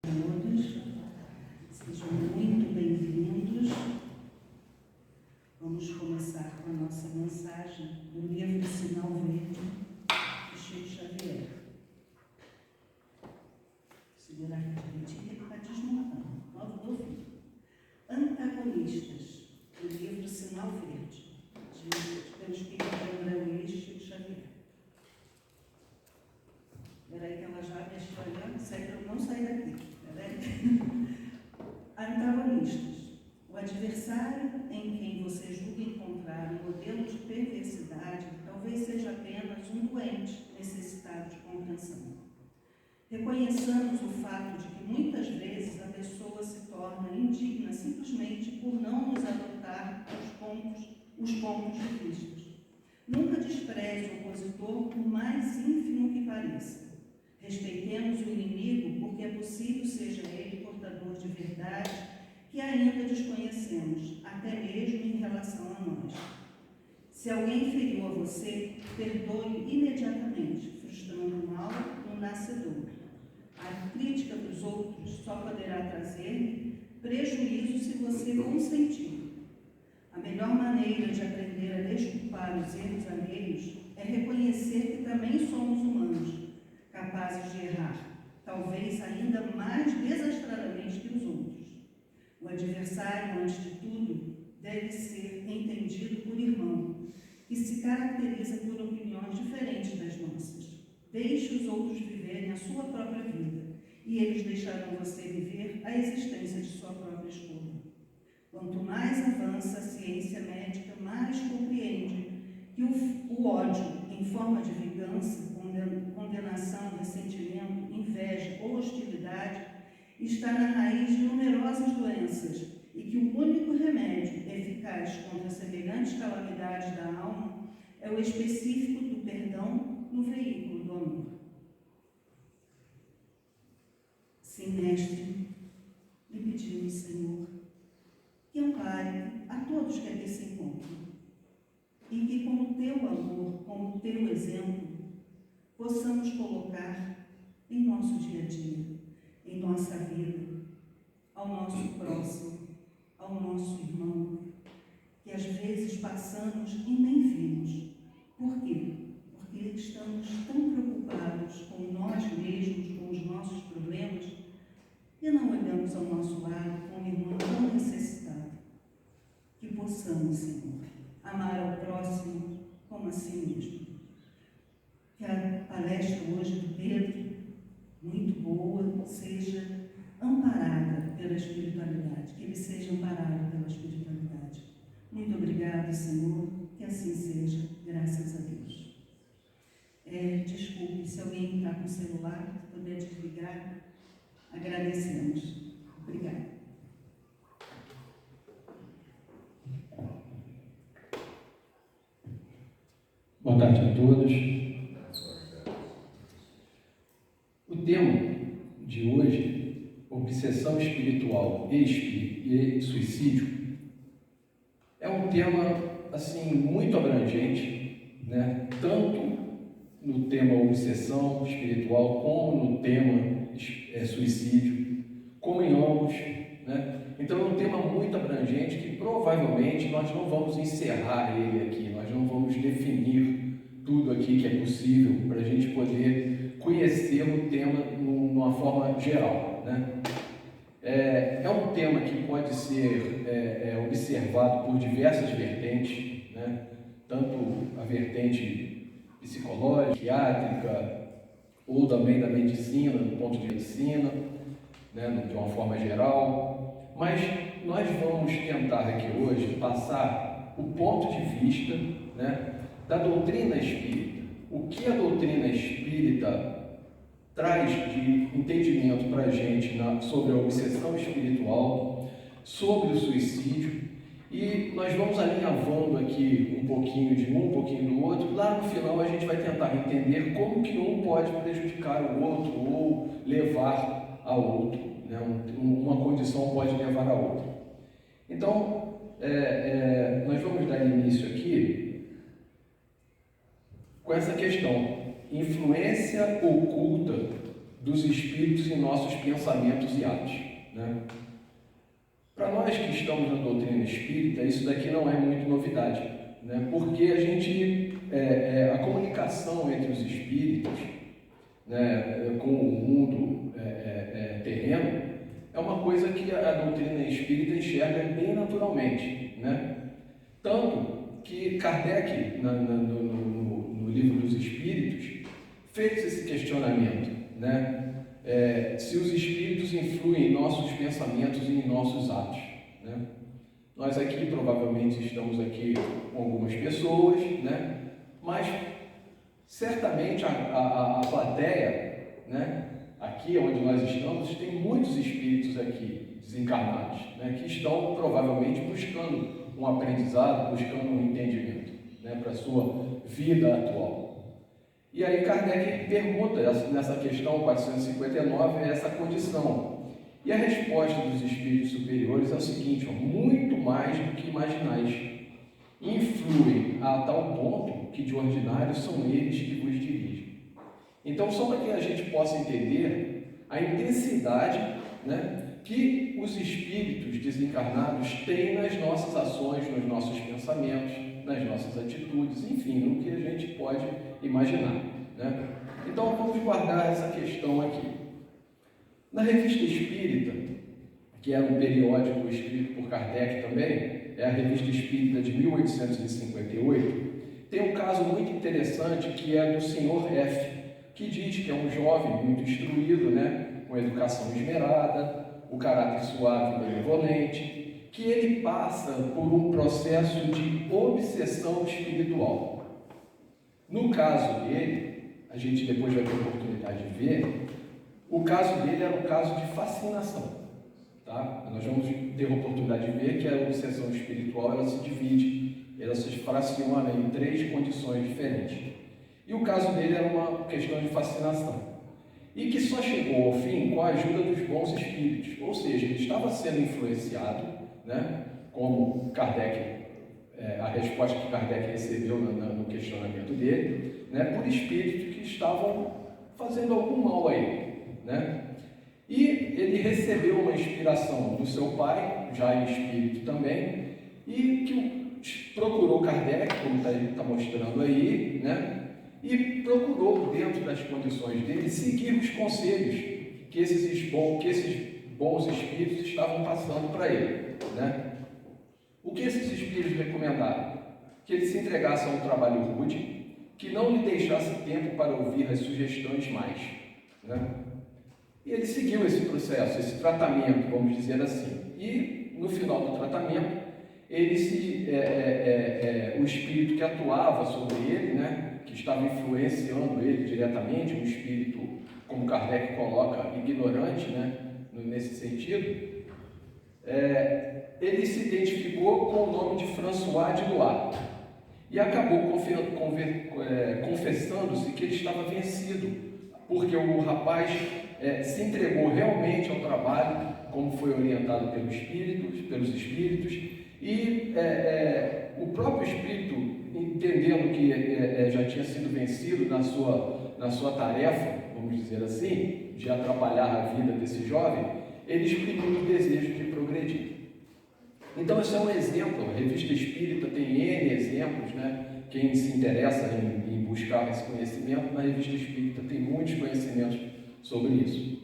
Todos, sejam muito bem-vindos. Vamos começar com a nossa mensagem do livro Sinal Verde, de Chico Xavier. Segurar aqui direitinho, ele está desmontando. Logo do fim. Antagonistas, do livro Sinal Verde, pelo Espírito André Luiz Chico Xavier. Espera aí que ela já me está olhando, sai para eu não sair daqui. Antagonistas. O adversário em quem você julga encontrar um modelo de perversidade talvez seja apenas um doente necessitado de compreensão. Reconheçamos o fato de que muitas vezes a pessoa se torna indigna simplesmente por não nos adotar os pontos de vista. Nunca despreze o opositor, por mais ínfimo que pareça. Respeitemos o inimigo porque é possível seja ele portador de verdade que ainda desconhecemos, até mesmo em relação a nós. Se alguém feriu a você, perdoe imediatamente, frustrando o mal no nascedor. A crítica dos outros só poderá trazer prejuízo se você consentir. A melhor maneira de aprender a desculpar os erros alheios é reconhecer que também somos humanos, capazes de errar, talvez ainda mais desastradamente que os outros. O adversário, antes de tudo, deve ser entendido por irmão, que se caracteriza por opiniões diferentes das nossas. Deixe os outros viverem a sua própria vida, e eles deixarão você viver a existência de sua própria escolha. Quanto mais avança a ciência médica, mais compreende que o ódio, em forma de vingança, condenação, ressentimento, inveja ou hostilidade, está na raiz de numerosas doenças e que o único remédio eficaz contra semelhantes calamidades da alma é o específico do perdão no veículo do amor. Sim, Mestre, lhe pedimos, Senhor, que ampare a todos que aqui se encontram e que com o teu amor, com o teu exemplo, possamos colocar em nosso dia a dia, em nossa vida, ao nosso próximo, ao nosso irmão, que às vezes passamos e nem vimos. Por quê? Porque estamos tão preocupados com nós mesmos, com os nossos problemas, e não olhamos ao nosso lado com um irmão tão necessitado. Que possamos, Senhor, amar ao próximo como a si mesmo. Que a palestra hoje do Pedro, muito boa, seja amparada pela espiritualidade, que ele seja amparado pela espiritualidade. Muito obrigado, Senhor, que assim seja, graças a Deus. Desculpe, se alguém está com o celular, puder desligar, agradecemos. Obrigada. Boa tarde a todos. O tema de hoje, obsessão espiritual e suicídio, é um tema assim muito abrangente, né? Tanto no tema obsessão espiritual como no tema suicídio, como em ambos, né? Então é um tema muito abrangente que provavelmente nós não vamos encerrar ele aqui, nós não vamos definir tudo aqui que é possível para a gente poder conhecer o tema numa forma geral, né? É um tema que pode ser observado por diversas vertentes, né? Tanto a vertente psicológica, psiquiátrica, ou também da medicina, do ponto de medicina, né? De uma forma geral. Mas nós vamos tentar aqui hoje passar o ponto de vista, né, da doutrina espírita. O que a doutrina espírita traz de entendimento para a gente sobre a obsessão espiritual, sobre o suicídio, e nós vamos alinhavando aqui um pouquinho de um pouquinho do outro. Lá no final a gente vai tentar entender como que um pode prejudicar o outro ou levar a outro, né? Uma condição pode levar a outra. Então, nós vamos dar início aqui com essa questão: influência oculta dos espíritos em nossos pensamentos e atos, né? Para nós que estamos na doutrina espírita, isso daqui não é muito novidade, né? Porque a gente, a comunicação entre os espíritos, né, com o mundo terreno, é uma coisa que a doutrina espírita enxerga bem naturalmente, né? Tanto que Kardec, no livro dos Espíritos, fez esse questionamento, né? Se os espíritos influem em nossos pensamentos e em nossos atos, né? Nós aqui provavelmente estamos aqui com algumas pessoas, né? Mas certamente a plateia, né? Aqui onde nós estamos, tem muitos espíritos aqui desencarnados, né? Que estão provavelmente buscando um aprendizado, buscando um entendimento, né? Para a sua vida atual. E aí Kardec pergunta nessa questão 459 essa condição. E a resposta dos espíritos superiores é o seguinte: ó, muito mais do que imaginais. Influem a tal ponto que de ordinário são eles que vos dirigem. Então, só para que a gente possa entender a intensidade, né, que os espíritos desencarnados têm nas nossas ações, nos nossos pensamentos, nas nossas atitudes, enfim, no que a gente pode imaginar, né? Então, vamos guardar essa questão aqui. Na Revista Espírita, que era um periódico escrito por Kardec também, é a Revista Espírita de 1858, tem um caso muito interessante que é do Sr. F., que diz que é um jovem muito instruído, né, com educação esmerada, o caráter suave e benevolente, que ele passa por um processo de obsessão espiritual. No caso dele, a gente depois vai ter oportunidade de ver, o caso dele era um caso de fascinação. Tá? Nós vamos ter a oportunidade de ver que a obsessão espiritual ela se divide, ela se fraciona em 3 condições diferentes. E o caso dele era uma questão de fascinação. E que só chegou ao fim com a ajuda dos bons espíritos. Ou seja, ele estava sendo influenciado, né, como Kardec, a resposta que Kardec recebeu no questionamento dele, né, por espíritos que estavam fazendo algum mal a ele, né? E ele recebeu uma inspiração do seu pai, já em espírito também, e que procurou Kardec, como está mostrando aí, né? E procurou, dentro das condições dele, seguir os conselhos que esses bons espíritos estavam passando para ele, né? O que esses espíritos recomendaram? Que ele se entregasse a um trabalho rude, que não lhe deixasse tempo para ouvir as sugestões mais, né? E ele seguiu esse processo, esse tratamento, vamos dizer assim. E, no final do tratamento, o espírito que atuava sobre ele, né, que estava influenciando ele diretamente, um espírito, como Kardec coloca, ignorante, né, nesse sentido, ele se identificou com o nome de François de Loire e acabou confessando-se que ele estava vencido, porque o rapaz se entregou realmente ao trabalho, como foi orientado pelos espíritos, e o próprio espírito, entendendo que já tinha sido vencido na sua tarefa, vamos dizer assim, de atrapalhar a vida desse jovem, ele exprimiu o desejo de progredir. Então, esse é um exemplo. A Revista Espírita tem N exemplos, né? Quem se interessa em buscar esse conhecimento, na Revista Espírita tem muitos conhecimentos sobre isso.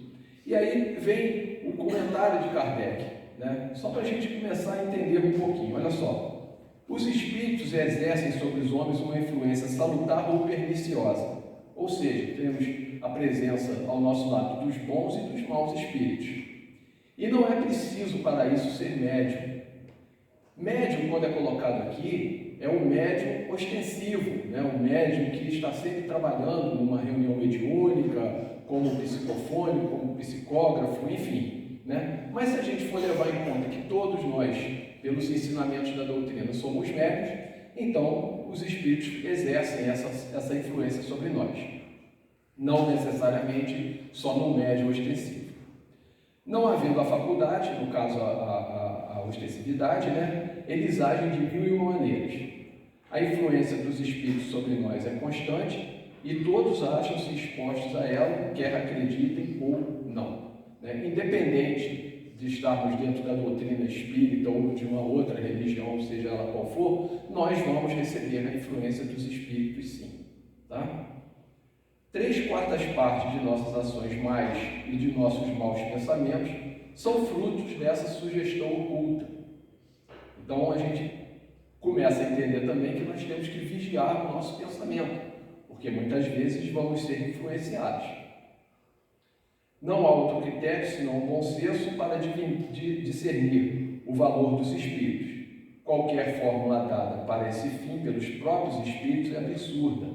E aí vem o comentário de Kardec, né? Só para a gente começar a entender um pouquinho. Olha só, os espíritos exercem sobre os homens uma influência salutar ou perniciosa, ou seja, temos a presença ao nosso lado dos bons e dos maus espíritos. E não é preciso para isso ser médium. Médium, quando é colocado aqui, é um médium ostensivo, né? Um médium que está sempre trabalhando numa reunião mediúnica, como psicofônico, como psicógrafo, enfim, né? Mas se a gente for levar em conta que todos nós, pelos ensinamentos da doutrina, somos médios, então os espíritos exercem essa influência sobre nós, não necessariamente só no médium ostensivo. Não havendo a faculdade, no caso a ostensividade, né, eles agem de 1001 maneiras. A influência dos espíritos sobre nós é constante e todos acham-se expostos a ela, quer acreditem ou não. Né? Independente de estarmos dentro da doutrina espírita ou de uma outra religião, seja ela qual for, nós vamos receber a influência dos espíritos sim. Tá? 3/4 partes de nossas ações mais e de nossos maus pensamentos são frutos dessa sugestão oculta. Então a gente começa a entender também que nós temos que vigiar o nosso pensamento, porque muitas vezes vamos ser influenciados. Não há outro critério senão o bom senso para discernir o valor dos espíritos. Qualquer fórmula dada para esse fim pelos próprios espíritos é absurda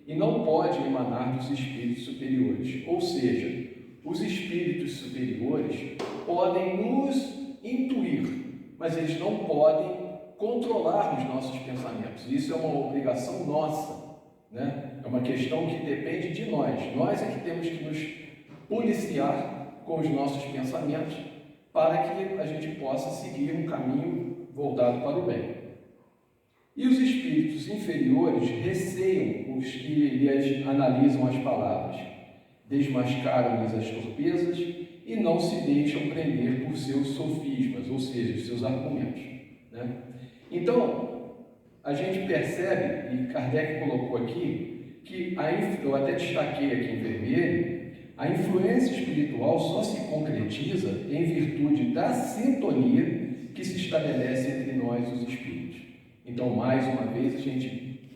e não pode emanar dos espíritos superiores. Ou seja, os espíritos superiores podem nos intuir, mas eles não podem controlar os nossos pensamentos. Isso é uma obrigação nossa, né? É uma questão que depende de nós. Nós é que temos que nos policiar com os nossos pensamentos para que a gente possa seguir um caminho voltado para o bem. E os espíritos inferiores receiam os que lhes analisam as palavras, desmascaram-lhes as torpezas e não se deixam prender por seus sofismas, ou seja, seus argumentos. Né? Então, a gente percebe, e Kardec colocou aqui, que eu até destaquei aqui em vermelho, a influência espiritual só se concretiza em virtude da sintonia que se estabelece entre nós e os espíritos. Então, mais uma vez,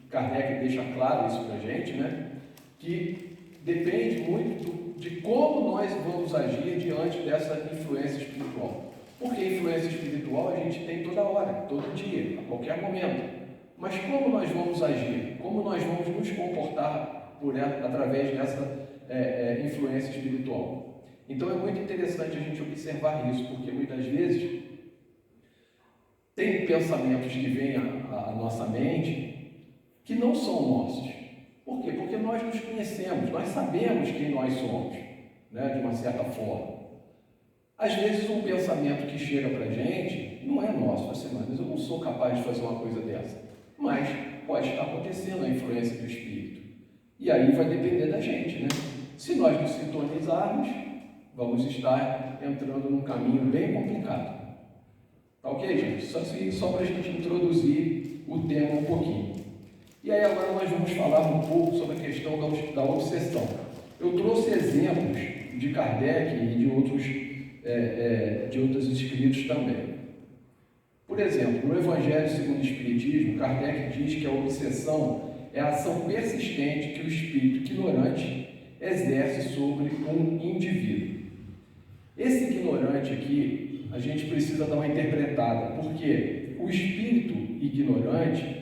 Kardec deixa claro isso para a gente, né? Que depende muito de como nós vamos agir diante dessa influência espiritual. Porque influência espiritual a gente tem toda hora, todo dia, a qualquer momento. Mas como nós vamos agir? Como nós vamos nos comportar através dessa influência espiritual? Então é muito interessante a gente observar isso, porque muitas vezes tem pensamentos que vêm à nossa mente que não são nossos. Por quê? Porque nós nos conhecemos, nós sabemos quem nós somos, né, de uma certa forma. Às vezes um pensamento que chega para a gente não é nosso, assim, mas eu não sou capaz de fazer uma coisa dessa. Mas pode estar acontecendo a influência do Espírito. E aí vai depender da gente, né? Se nós nos sintonizarmos, vamos estar entrando num caminho bem complicado. Tá ok, gente? Só para a gente introduzir o tema um pouquinho. E aí agora nós vamos falar um pouco sobre a questão da obsessão. Eu trouxe exemplos de Kardec e de outros escritos também. Por exemplo, no Evangelho segundo o Espiritismo, Kardec diz que a obsessão é a ação persistente que o espírito ignorante exerce sobre um indivíduo. Esse ignorante aqui, a gente precisa dar uma interpretada, porque o espírito ignorante,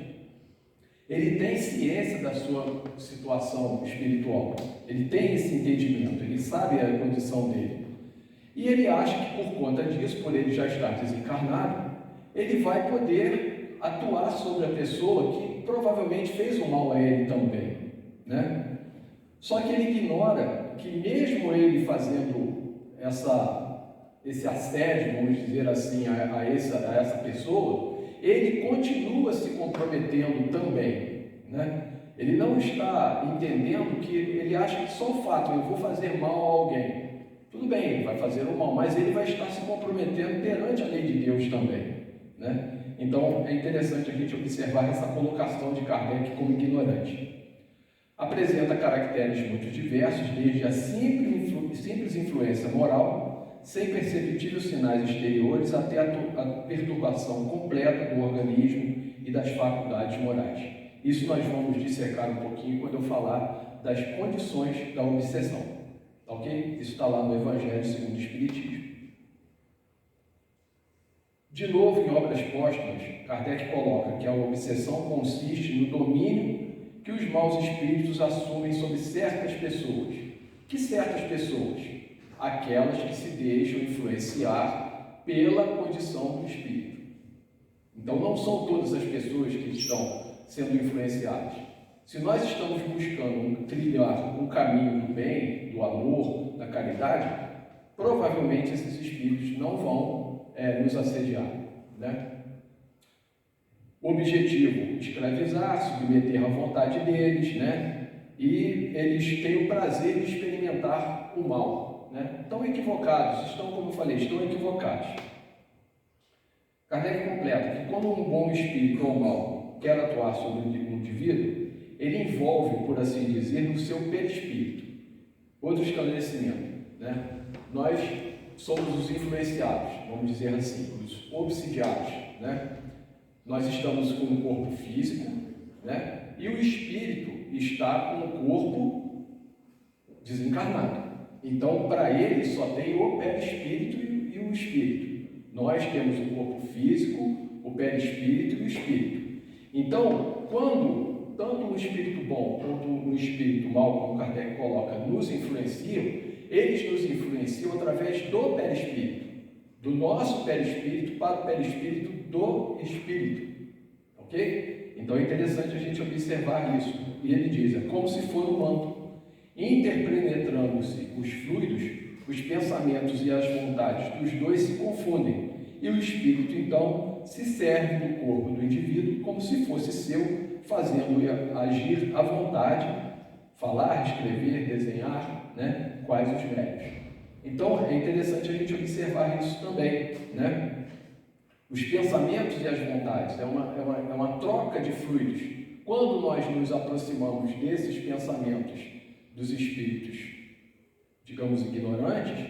ele tem ciência da sua situação espiritual, ele tem esse entendimento, ele sabe a condição dele. E ele acha que por conta disso, por ele já estar desencarnado, ele vai poder atuar sobre a pessoa que provavelmente fez um mal a ele também, né? Só que ele ignora que mesmo ele fazendo esse assédio, vamos dizer assim, a essa pessoa, ele continua se comprometendo também, né? Ele não está entendendo que ele acha que só o fato, eu vou fazer mal a alguém, tudo bem, ele vai fazer o mal, mas ele vai estar se comprometendo perante a lei de Deus também, né? Então é interessante a gente observar essa colocação de Kardec como ignorante. Apresenta caracteres muito diversos, desde a simples influência moral, sem perceptíveis sinais exteriores, até a perturbação completa do organismo e das faculdades morais. Isso nós vamos dissecar um pouquinho quando eu falar das condições da obsessão. Tá ok? Isso está lá no Evangelho segundo o Espiritismo. De novo, em Obras Póstumas, Kardec coloca que a obsessão consiste no domínio que os maus espíritos assumem sobre certas pessoas. Que certas pessoas? Aquelas que se deixam influenciar pela condição do espírito. Então não são todas as pessoas que estão sendo influenciadas. Se nós estamos buscando trilhar um caminho do bem, do amor, da caridade, provavelmente esses espíritos não vão nos assediar, né? Objetivo: escravizar, submeter à vontade deles, né? E eles têm o prazer de experimentar o mal, né? Estão equivocados, como eu falei, estão equivocados. Kardec completa que quando um bom espírito ou mal quer atuar sobre um indivíduo, ele envolve, por assim dizer, no seu perispírito. Outro esclarecimento, né? Nós somos os influenciados, vamos dizer assim, os obsidiados, né? Nós estamos com um corpo físico, né? E o espírito está com o corpo desencarnado. Então, para ele, só tem o perispírito e o espírito. Nós temos o corpo físico, o perispírito e o espírito. Então, quando tanto o espírito bom quanto o espírito mau, como Kardec coloca, nos influenciam, eles nos influenciam através do perispírito, do nosso perispírito para o perispírito do espírito, ok? Então é interessante a gente observar isso. E ele diz, é como se for um manto, interpenetrando-se os fluidos, os pensamentos e as vontades dos dois se confundem, e o espírito então se serve do corpo do indivíduo como se fosse seu, fazendo-o agir à vontade, falar, escrever, desenhar, né? Quais os méritos. Então é interessante a gente observar isso também, né? Os pensamentos e as vontades é uma troca de fluidos. Quando nós nos aproximamos desses pensamentos dos espíritos, digamos, ignorantes,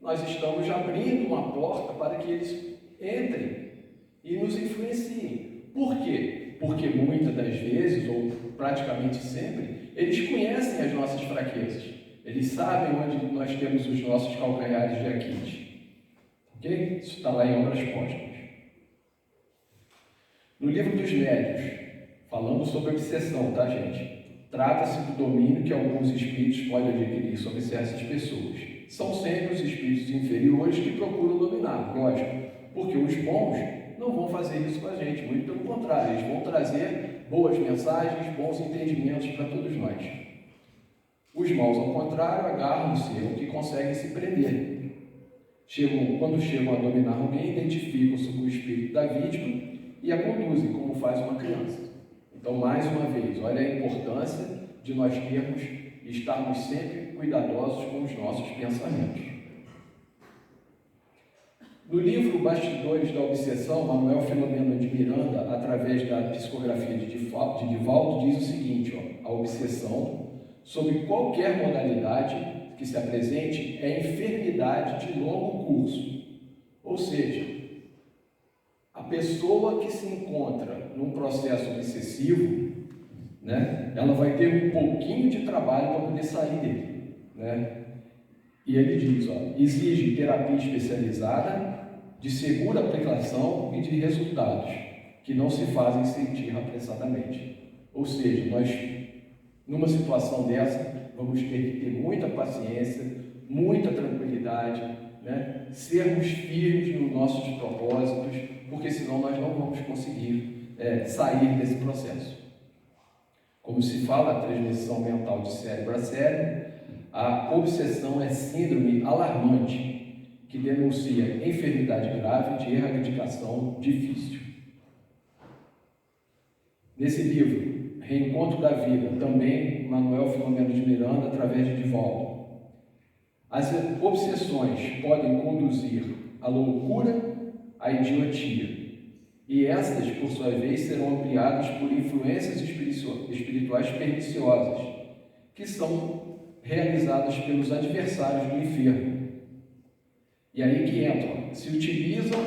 nós estamos abrindo uma porta para que eles entrem e nos influenciem. Por quê? Porque muitas das vezes, ou praticamente sempre, eles conhecem as nossas fraquezas. Eles sabem onde nós temos os nossos calcanhares de Aquiles. Ok? Isso está lá em Obras Póstumas. No livro dos Médiuns, falando sobre obsessão, tá, gente? Trata-se do domínio que alguns espíritos podem adquirir sobre certas pessoas. São sempre os espíritos inferiores que procuram dominar, lógico, porque os bons não vão fazer isso com a gente, muito pelo contrário, eles vão trazer boas mensagens, bons entendimentos para todos nós. Os maus, ao contrário, agarram-se ao que conseguem se prender. Quando chegam a dominar alguém, identificam-se com o espírito da vítima e a conduzem, como faz uma criança. Então, mais uma vez, olha a importância de nós termos e estarmos sempre cuidadosos com os nossos pensamentos. No livro Bastidores da Obsessão, Manuel Filomeno de Miranda, através da psicografia de Divaldo, diz o seguinte, ó, a obsessão, sob qualquer modalidade que se apresente, é enfermidade de longo curso. Ou seja, a pessoa que se encontra num processo obsessivo, né, ela vai ter um pouquinho de trabalho para poder sair dele, né? E ele diz, ó, exige terapia especializada, de segura aplicação e de resultados que não se fazem sentir apressadamente. Ou seja, nós, numa situação dessa, vamos ter que ter muita paciência, muita tranquilidade, né? Sermos firmes nos nossos propósitos, porque senão nós não vamos conseguir sair desse processo. Como se fala, a transmissão mental de cérebro a cérebro, a obsessão é síndrome alarmante, que denuncia enfermidade grave de erradicação difícil. Nesse livro, Reencontro da Vida, também Manuel Filomeno de Miranda, através de Divaldo, as obsessões podem conduzir à loucura, à idiotia, e estas, por sua vez, serão ampliadas por influências espirituais perniciosas, que são realizadas pelos adversários do enfermo. E aí que entram, se utilizam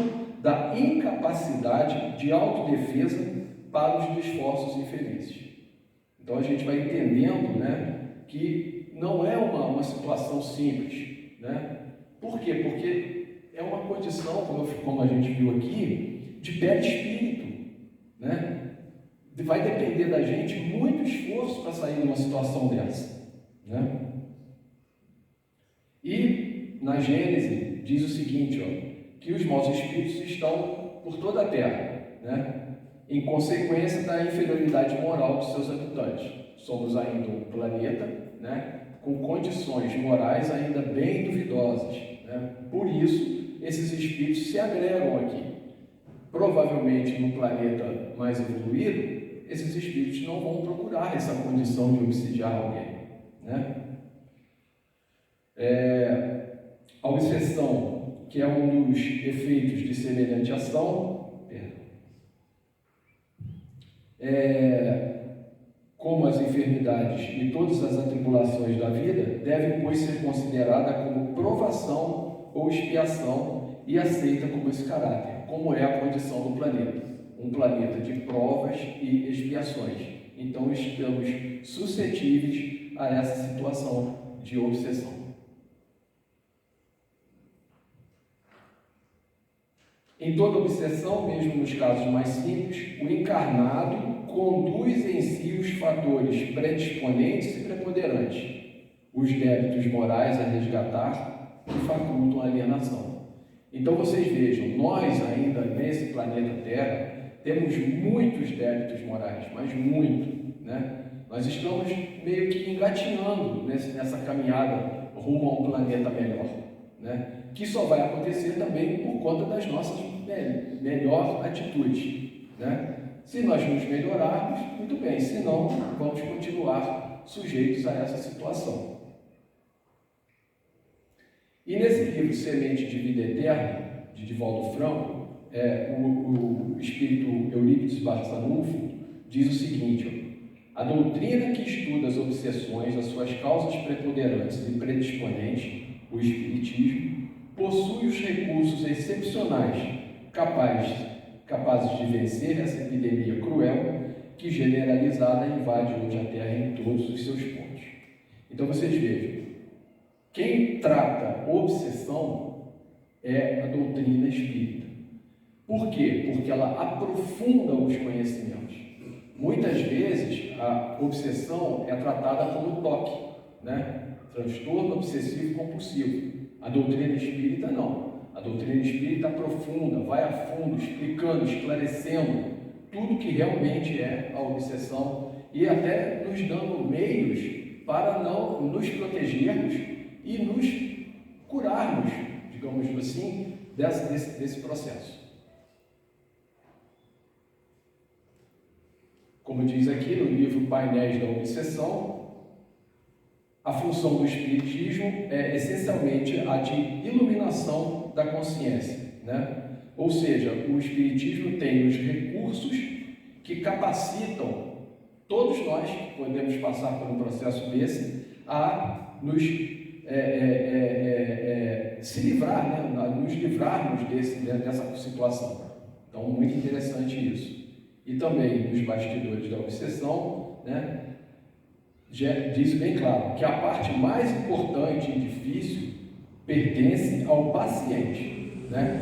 da incapacidade de autodefesa para os esforços infelizes. Então a gente vai entendendo, né, que não é uma situação simples, né? Por quê? Porque é uma condição, como a gente viu aqui, de perispírito, né? Vai depender da gente muito esforço para sair de uma situação dessa, né? E na Gênese diz o seguinte, ó, que os maus espíritos estão por toda a terra, né? Em consequência da inferioridade moral dos seus habitantes. Somos ainda um planeta, né, com condições morais ainda bem duvidosas, né? Por isso, esses espíritos se agregam aqui. Provavelmente, num planeta mais evoluído, esses espíritos não vão procurar essa condição de obsidiar alguém, né? A obsessão, que é um dos efeitos de semelhante ação, como as enfermidades e todas as atribulações da vida, deve, pois, ser considerada como provação ou expiação e aceita como esse caráter, como é a condição do planeta, um planeta de provas e expiações. Então, estamos suscetíveis a essa situação de obsessão. Em toda obsessão, mesmo nos casos mais simples, o encarnado conduz em si os fatores predisponentes e preponderantes, os débitos morais a resgatar que facultam a alienação. Então vocês vejam, nós ainda nesse planeta Terra temos muitos débitos morais, mas muito, né? Nós estamos meio que engatinhando nessa caminhada rumo a um planeta melhor, né? Que só vai acontecer também por conta das nossas melhores atitudes, né? Se nós nos melhorarmos, muito bem, se não, vamos continuar sujeitos a essa situação. E nesse livro Semente de Vida Eterna, de Divaldo Franco, o espírito Eurípides Barçanufo diz o seguinte: a doutrina que estuda as obsessões, as suas causas preponderantes e predisponentes, o espiritismo, possui os recursos excepcionais capazes de vencer essa epidemia cruel que, generalizada, invade hoje a Terra em todos os seus pontos. Então vocês vejam, quem trata obsessão é a doutrina espírita. Por quê? Porque ela aprofunda os conhecimentos. Muitas vezes a obsessão é tratada como toque, né? Transtorno obsessivo compulsivo. A doutrina espírita não. A doutrina espírita aprofunda, vai a fundo, explicando, esclarecendo tudo que realmente é a obsessão e até nos dando meios para não nos protegermos e nos curarmos, digamos assim, desse processo. Como diz aqui no livro Painéis da Obsessão, a função do espiritismo é essencialmente a de iluminação da consciência, né? Ou seja, o espiritismo tem os recursos que capacitam todos nós que podemos passar por um processo desse a nos se livrar, né? A nos livrarmos dessa situação. Então, muito interessante isso. E também nos bastidores da obsessão, né? Já diz bem claro que a parte mais importante e difícil pertence ao paciente, né?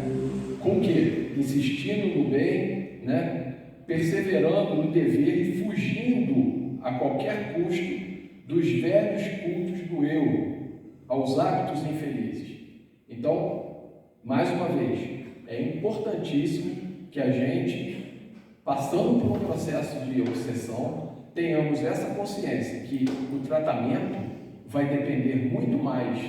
Com que? Insistindo no bem, né? Perseverando no dever e fugindo a qualquer custo dos velhos cultos do eu, aos hábitos infelizes. Então, mais uma vez, é importantíssimo que a gente, passando por um processo de obsessão, tenhamos essa consciência que o tratamento vai depender muito mais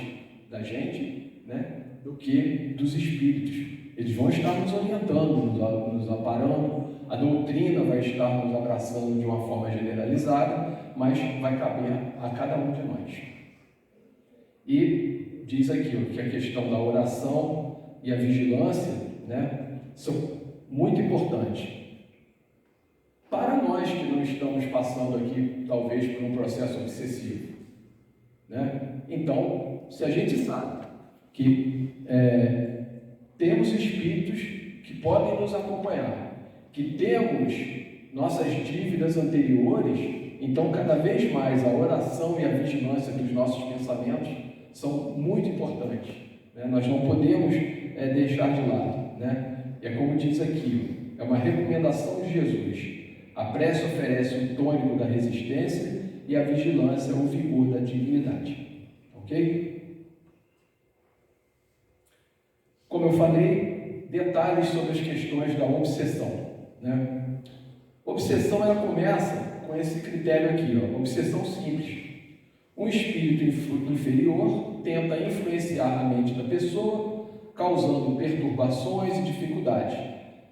da gente, né, do que dos espíritos. Eles vão estar nos orientando, nos aparando, a doutrina vai estar nos abraçando de uma forma generalizada, mas vai caber a cada um de nós. E diz aqui que a questão da oração e a vigilância, né, são muito importantes. Para nós que não estamos passando aqui, talvez, por um processo obsessivo, né? Então, se a gente sabe que temos espíritos que podem nos acompanhar, que temos nossas dívidas anteriores, então, cada vez mais, a oração e a vigilância dos nossos pensamentos são muito importantes, né? Nós não podemos deixar de lado, né? É como diz aqui, é uma recomendação de Jesus. A prece oferece o tônico da resistência e a vigilância o vigor da dignidade. Ok? Como eu falei, detalhes sobre as questões da obsessão, né? Obsessão, ela começa com esse critério aqui, ó, obsessão simples. Um espírito inferior tenta influenciar a mente da pessoa, causando perturbações e dificuldades,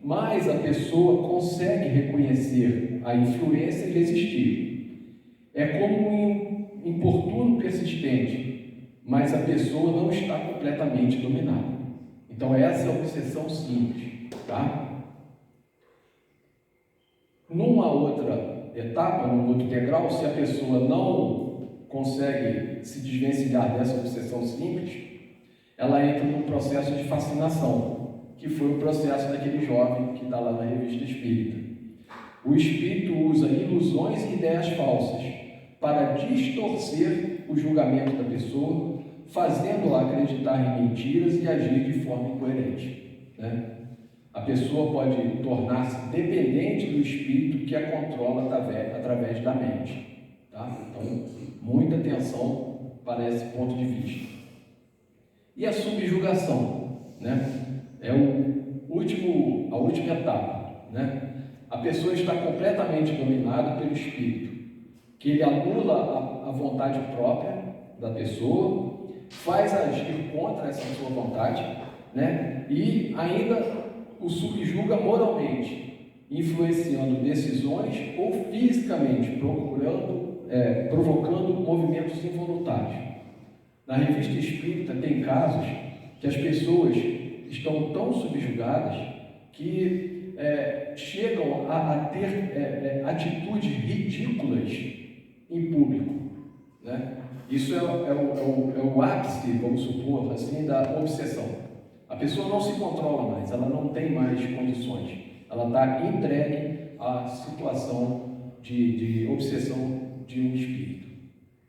mais a pessoa consegue reconhecer a influência e resistir. É como um importuno persistente, mas a pessoa não está completamente dominada. Então essa é a obsessão simples, tá? Numa outra etapa, num outro degrau, se a pessoa não consegue se desvencilhar dessa obsessão simples, ela entra num processo de fascinação, que foi o processo daquele jovem que está lá na Revista Espírita. O espírito usa ilusões e ideias falsas para distorcer o julgamento da pessoa, fazendo-a acreditar em mentiras e agir de forma incoerente, né? A pessoa pode tornar-se dependente do espírito que a controla através da mente, tá? Então, muita atenção para esse ponto de vista. E a subjugação, né? É a última etapa, né? A pessoa está completamente dominada pelo espírito, que ele anula a vontade própria da pessoa, faz agir contra essa sua vontade, né? E ainda o subjuga moralmente, influenciando decisões ou fisicamente, provocando movimentos involuntários. Na Revista Espírita tem casos que as pessoas estão tão subjugadas que chegam a ter atitudes ridículas em público, né? Isso é o ápice, vamos supor, assim, da obsessão. A pessoa não se controla mais, ela não tem mais condições, ela está entregue à situação de obsessão de um espírito,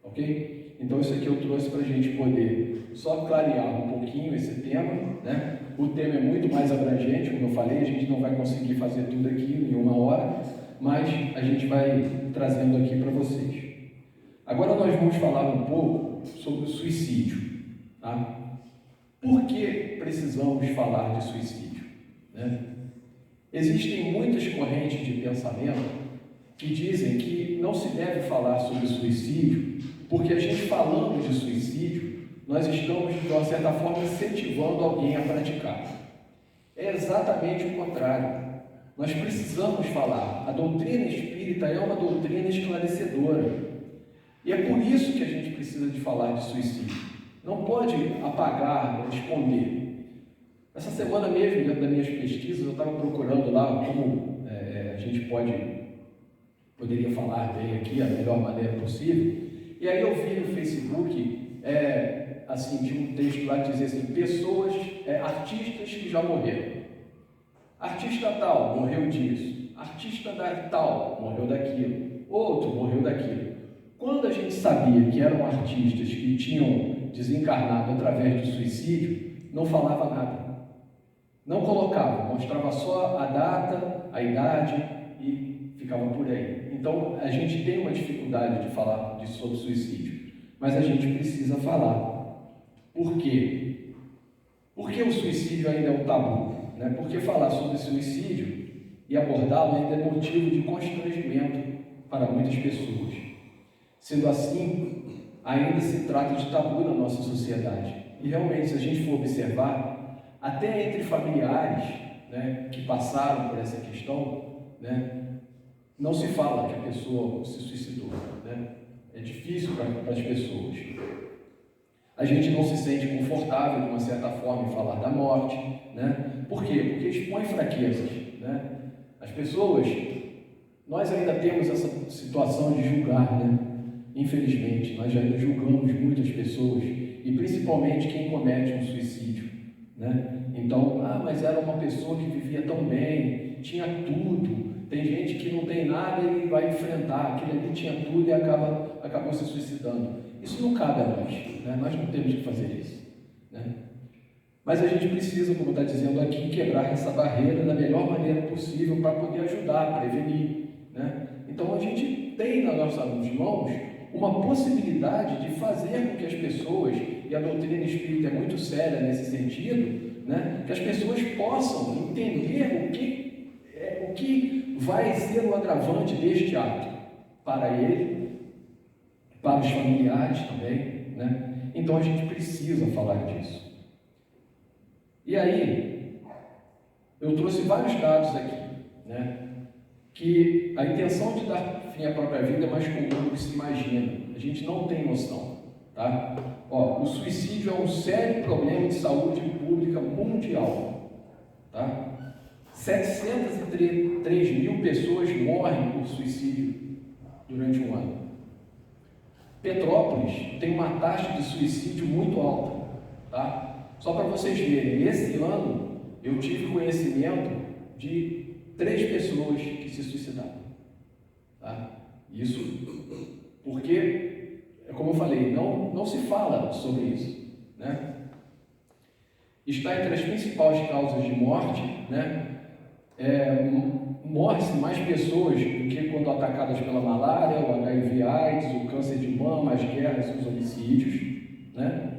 ok? Então isso aqui eu trouxe para a gente poder só clarear um pouquinho esse tema, né? O tema é muito mais abrangente, como eu falei, a gente não vai conseguir fazer tudo aqui em uma hora, mas a gente vai trazendo aqui para vocês. Agora nós vamos falar um pouco sobre o suicídio, tá? Por que precisamos falar de suicídio, né? Existem muitas correntes de pensamento que dizem que não se deve falar sobre suicídio, porque a gente falando de suicídio, nós estamos, de uma certa forma, incentivando alguém a praticar. É exatamente o contrário. Nós precisamos falar. A doutrina espírita é uma doutrina esclarecedora. E é por isso que a gente precisa de falar de suicídio. Não pode apagar, esconder. Essa semana mesmo, dentro das minhas pesquisas, eu estava procurando lá como a gente poderia falar dele aqui da melhor maneira possível. E aí eu vi no Facebook, assim, tinha um texto lá que dizia assim, artistas que já morreram. Artista tal morreu disso, artista tal morreu daquilo, outro morreu daquilo. Quando a gente sabia que eram artistas que tinham desencarnado através do suicídio, não falava nada, não colocava, mostrava só a data, a idade e ficava por aí. Então a gente tem uma dificuldade de falar sobre suicídio, mas a gente precisa falar. Por quê? Porque o suicídio ainda é um tabu, né? Porque falar sobre suicídio e abordá-lo ainda é motivo de constrangimento para muitas pessoas. Sendo assim, ainda se trata de tabu na nossa sociedade. E realmente, se a gente for observar, até entre familiares, né, que passaram por essa questão, né, não se fala que a pessoa se suicidou, né? É difícil para as pessoas. A gente não se sente confortável, de uma certa forma, em falar da morte, né? Por quê? Porque expõe fraquezas, né? As pessoas, nós ainda temos essa situação de julgar, né? Infelizmente, nós ainda julgamos muitas pessoas, e principalmente quem comete um suicídio, né? Então, mas era uma pessoa que vivia tão bem, tinha tudo. Tem gente que não tem nada e vai enfrentar, aquele ali tinha tudo e acabou se suicidando. Isso não cabe a nós, né? Nós não temos que fazer isso, né? Mas a gente precisa, como está dizendo aqui, quebrar essa barreira da melhor maneira possível para poder ajudar, prevenir, né? Então a gente tem nas nossas mãos uma possibilidade de fazer com que as pessoas, e a doutrina espírita é muito séria nesse sentido, né? Que as pessoas possam entender o que vai ser o agravante deste ato para ele, para os familiares também, né? Então a gente precisa falar disso. E aí, eu trouxe vários dados aqui, né? Que a intenção de dar fim à própria vida é mais comum do que se imagina. A gente não tem noção, tá? Ó, o suicídio é um sério problema de saúde pública mundial, tá? 703 mil pessoas morrem por suicídio durante um ano. Petrópolis tem uma taxa de suicídio muito alta, tá? Só para vocês verem, esse ano eu tive conhecimento de 3 pessoas que se suicidaram, tá? Isso porque, como eu falei, não se fala sobre isso, né? Está entre as principais causas de morte, né? Morre-se mais pessoas do que quando atacadas pela malária, o HIV/AIDS, o câncer de mama, as guerras e os homicídios, né?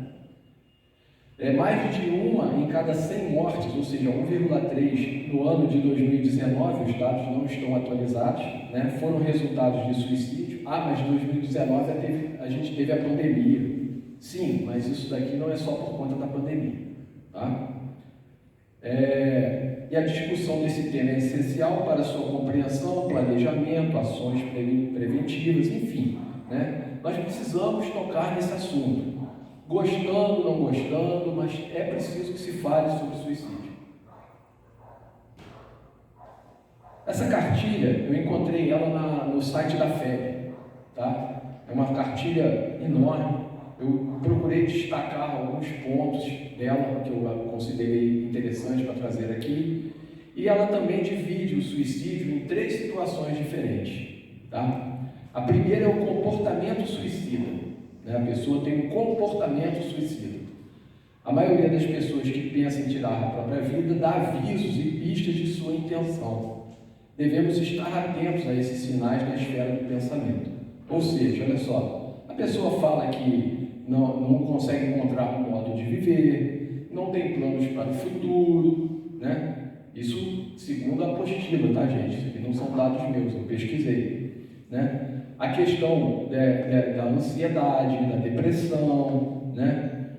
Mais de uma em cada 100 mortes, ou seja, 1,3 no ano de 2019, os dados não estão atualizados, né? Foram resultados de suicídio. Mas em 2019 a gente teve a pandemia. Sim, mas isso daqui não é só por conta da pandemia, tá? E a discussão desse tema é essencial para a sua compreensão, planejamento, ações preventivas, enfim, né? Nós precisamos tocar nesse assunto, gostando, não gostando, mas é preciso que se fale sobre suicídio. Essa cartilha, eu encontrei ela no site da FEB, tá? É uma cartilha enorme. Eu procurei destacar alguns pontos dela que eu considerei interessantes para trazer aqui. E ela também divide o suicídio em 3 situações diferentes, tá? A primeira é o comportamento suicida, né? A pessoa tem um comportamento suicida. A maioria das pessoas que pensam em tirar a própria vida dá avisos e pistas de sua intenção. Devemos estar atentos a esses sinais na esfera do pensamento. Ou seja, olha só, a pessoa fala que não consegue encontrar um modo de viver, não tem planos para o futuro, né? Isso segundo a apostila, tá, gente? Isso aqui não são dados meus, eu pesquisei, né? A questão da ansiedade, da depressão, né?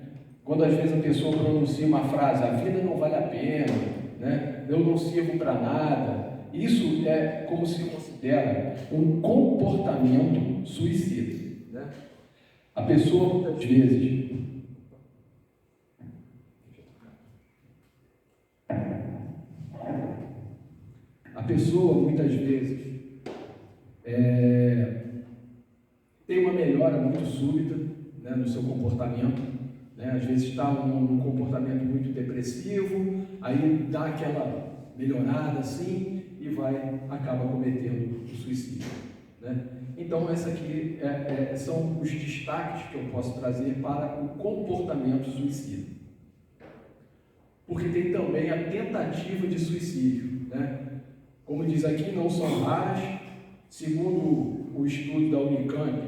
Quando às vezes a pessoa pronuncia uma frase, a vida não vale a pena, né? Eu não sirvo para nada, isso é como se considera um comportamento suicida, né? A pessoa muitas vezes tem uma melhora muito súbita, né, no seu comportamento, né? Às vezes está num comportamento muito depressivo, aí dá aquela melhorada assim e acaba cometendo o suicídio, né? Então, essa aqui são os destaques que eu posso trazer para o comportamento suicida. Porque tem também a tentativa de suicídio, né? Como diz aqui, não são raras. Segundo o estudo da Unicamp,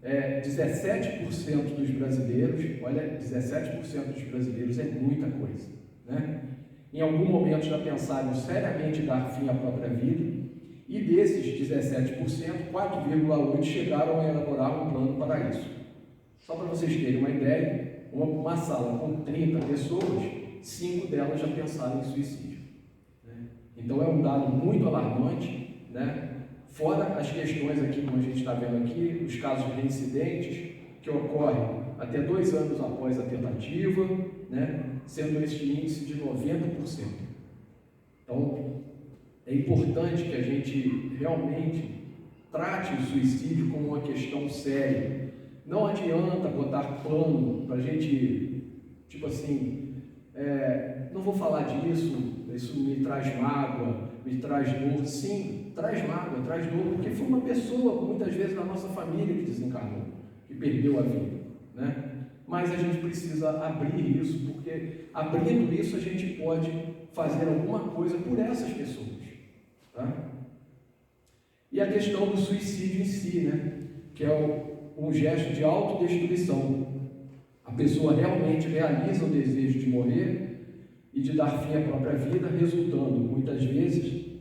17% dos brasileiros, olha, 17% dos brasileiros é muita coisa, né? Em algum momento já pensaram seriamente em dar fim à própria vida. E desses 17%, 4,8% chegaram a elaborar um plano para isso. Só para vocês terem uma ideia, uma sala com 30 pessoas, 5 delas já pensaram em suicídio, né? Então é um dado muito alarmante, né? Fora as questões aqui, como a gente está vendo aqui, os casos reincidentes, que ocorrem até 2 anos após a tentativa, né? Sendo este índice de 90%. Então, é importante que a gente realmente trate o suicídio como uma questão séria. Não adianta botar pano para a gente, tipo assim, não vou falar disso, isso me traz mágoa, me traz dor. Sim, traz mágoa, traz dor, porque foi uma pessoa, muitas vezes, da nossa família que desencarnou, que perdeu a vida, né? Mas a gente precisa abrir isso, porque abrindo isso a gente pode fazer alguma coisa por essas pessoas. Tá? E a questão do suicídio em si, né? Que é um gesto de autodestruição. A pessoa realmente realiza o desejo de morrer e de dar fim à própria vida, resultado muitas vezes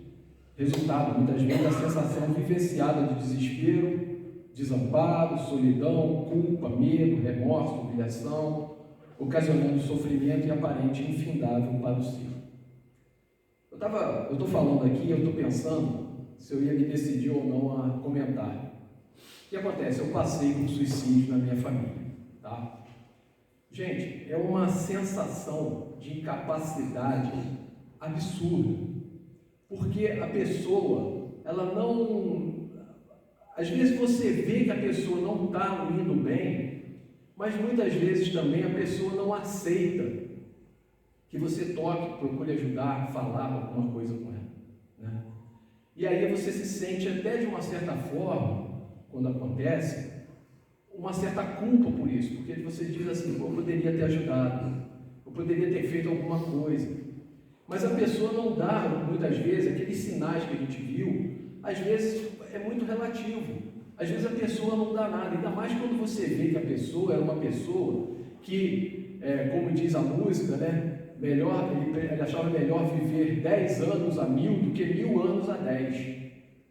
a sensação vivenciada de desespero, desamparo, solidão, culpa, medo, remorso, humilhação, ocasionando sofrimento e aparente infindável para o ser. Eu estou falando aqui, eu estou pensando se eu ia me decidir ou não a comentar. O que acontece? Eu passei por suicídio na minha família, tá? Gente, é uma sensação de incapacidade absurda, porque a pessoa, ela não... Às vezes você vê que a pessoa não está indo bem, mas muitas vezes também a pessoa não aceita que você toque, procure ajudar, falar alguma coisa com ela, né? E aí você se sente até de uma certa forma, quando acontece, uma certa culpa por isso, porque você diz assim, eu poderia ter ajudado, eu poderia ter feito alguma coisa, mas a pessoa não dá, muitas vezes, aqueles sinais que a gente viu, às vezes é muito relativo, às vezes a pessoa não dá nada, ainda mais quando você vê que a pessoa era uma pessoa que, como diz a música, né, melhor, ele achava melhor viver 10 anos a 1000 do que 1000 anos a 10.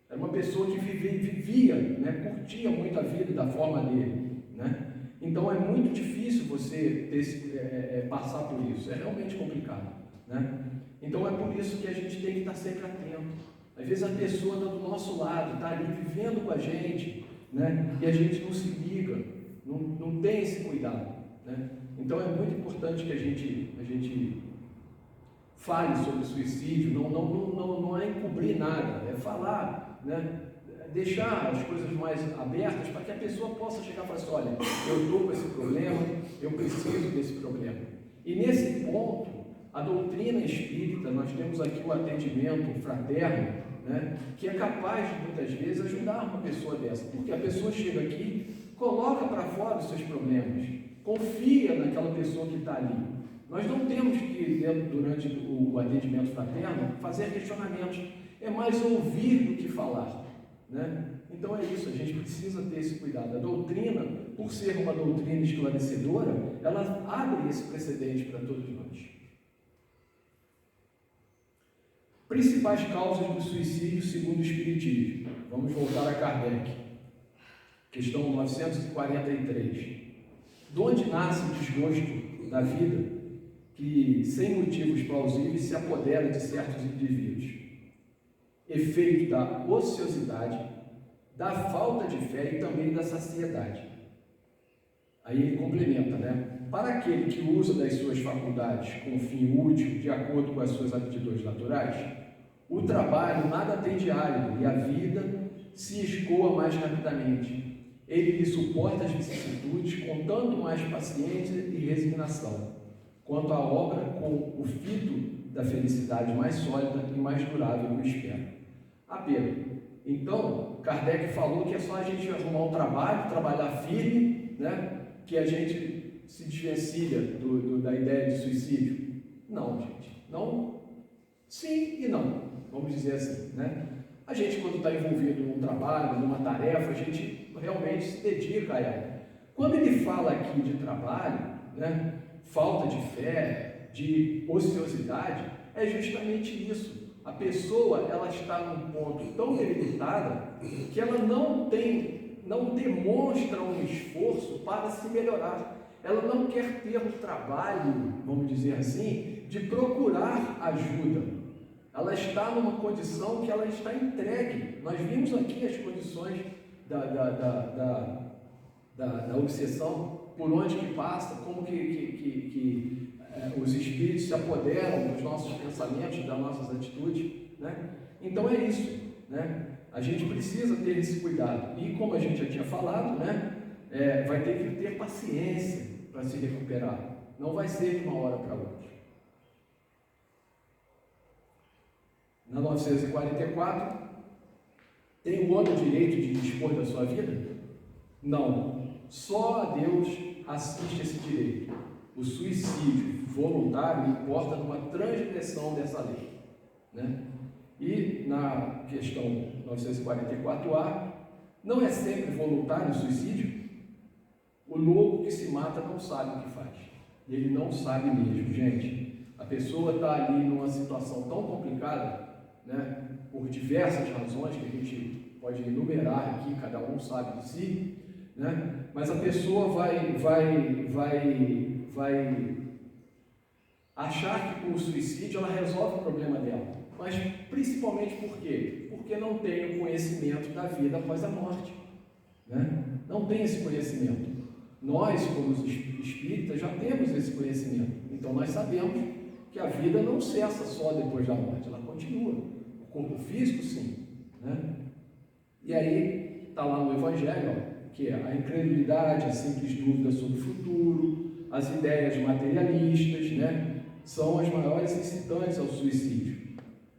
Era uma pessoa que vivia, né, curtia muito a vida da forma dele, né? Então é muito difícil você passar por isso, é realmente complicado, né? Então é por isso que a gente tem que estar sempre atento. Às vezes a pessoa está do nosso lado, está ali vivendo com a gente, né? E a gente não se liga, não tem esse cuidado, né? Então é muito importante que a gente fale sobre suicídio, não é encobrir nada, é falar, né? Deixar as coisas mais abertas para que a pessoa possa chegar e falar assim, olha, eu estou com esse problema, eu preciso desse problema. E nesse ponto, a doutrina espírita, nós temos aqui o atendimento fraterno, né? Que é capaz de muitas vezes ajudar uma pessoa dessa, porque a pessoa chega aqui, coloca para fora os seus problemas, confia naquela pessoa que está ali. Nós não temos que, durante o atendimento fraterno, fazer questionamentos, é mais ouvir do que falar, né? Então é isso, a gente precisa ter esse cuidado. A doutrina, por ser uma doutrina esclarecedora, ela abre esse precedente para todos nós. Principais causas do suicídio segundo o Espiritismo. Vamos voltar a Kardec. Questão 943. De onde nasce o desgosto da vida que, sem motivos plausíveis, se apodera de certos indivíduos? Efeito da ociosidade, da falta de fé e também da saciedade. Aí ele complementa, né? Para aquele que usa das suas faculdades com fim útil, de acordo com as suas aptidões naturais, o trabalho nada tem de árido e a vida se escoa mais rapidamente. Ele lhe suporta as vicissitudes com tanto mais paciência e resignação, quanto a obra com o fito da felicidade mais sólida e mais durável que o espera. Pedro, então, Kardec falou que é só a gente arrumar um trabalho, trabalhar firme, né, que a gente se desvencilha da ideia de suicídio. Não, gente, não, sim e não, vamos dizer assim, né? A gente, quando está envolvido num trabalho, numa tarefa, a gente realmente se dedica a ela. Quando ele fala aqui de trabalho, né, falta de fé, de ociosidade, é justamente isso. A pessoa, ela está num ponto tão debilitada que ela não demonstra um esforço para se melhorar. Ela não quer ter o trabalho, vamos dizer assim, de procurar ajuda. Ela está numa condição que ela está entregue. Nós vimos aqui as condições da obsessão, por onde que passa, como que os espíritos se apoderam dos nossos pensamentos, das nossas atitudes, né? Então é isso, né? A gente precisa ter esse cuidado. E como a gente já tinha falado, né? Vai ter que ter paciência para se recuperar. Não vai ser de uma hora para outra. Na 944, tem o homem o direito de dispor da sua vida? Não. Só a Deus assiste esse direito. O suicídio voluntário importa numa transgressão dessa lei, né? E na questão 944A, não é sempre voluntário o suicídio? O louco que se mata não sabe o que faz. Ele não sabe mesmo, gente. A pessoa está ali numa situação tão complicada, né, por diversas razões que a gente pode enumerar aqui, cada um sabe de si, né? Mas a pessoa vai achar que com o suicídio ela resolve o problema dela, mas principalmente por quê? Porque não tem o conhecimento da vida após a morte, né? Não tem esse conhecimento. Nós, como os espíritas, já temos esse conhecimento, então nós sabemos que a vida não cessa só depois da morte, ela continua. O corpo físico, sim, né? E aí está lá no Evangelho, ó, que é a incredulidade, a simples dúvida sobre o futuro, as ideias materialistas, né? São as maiores incitantes ao suicídio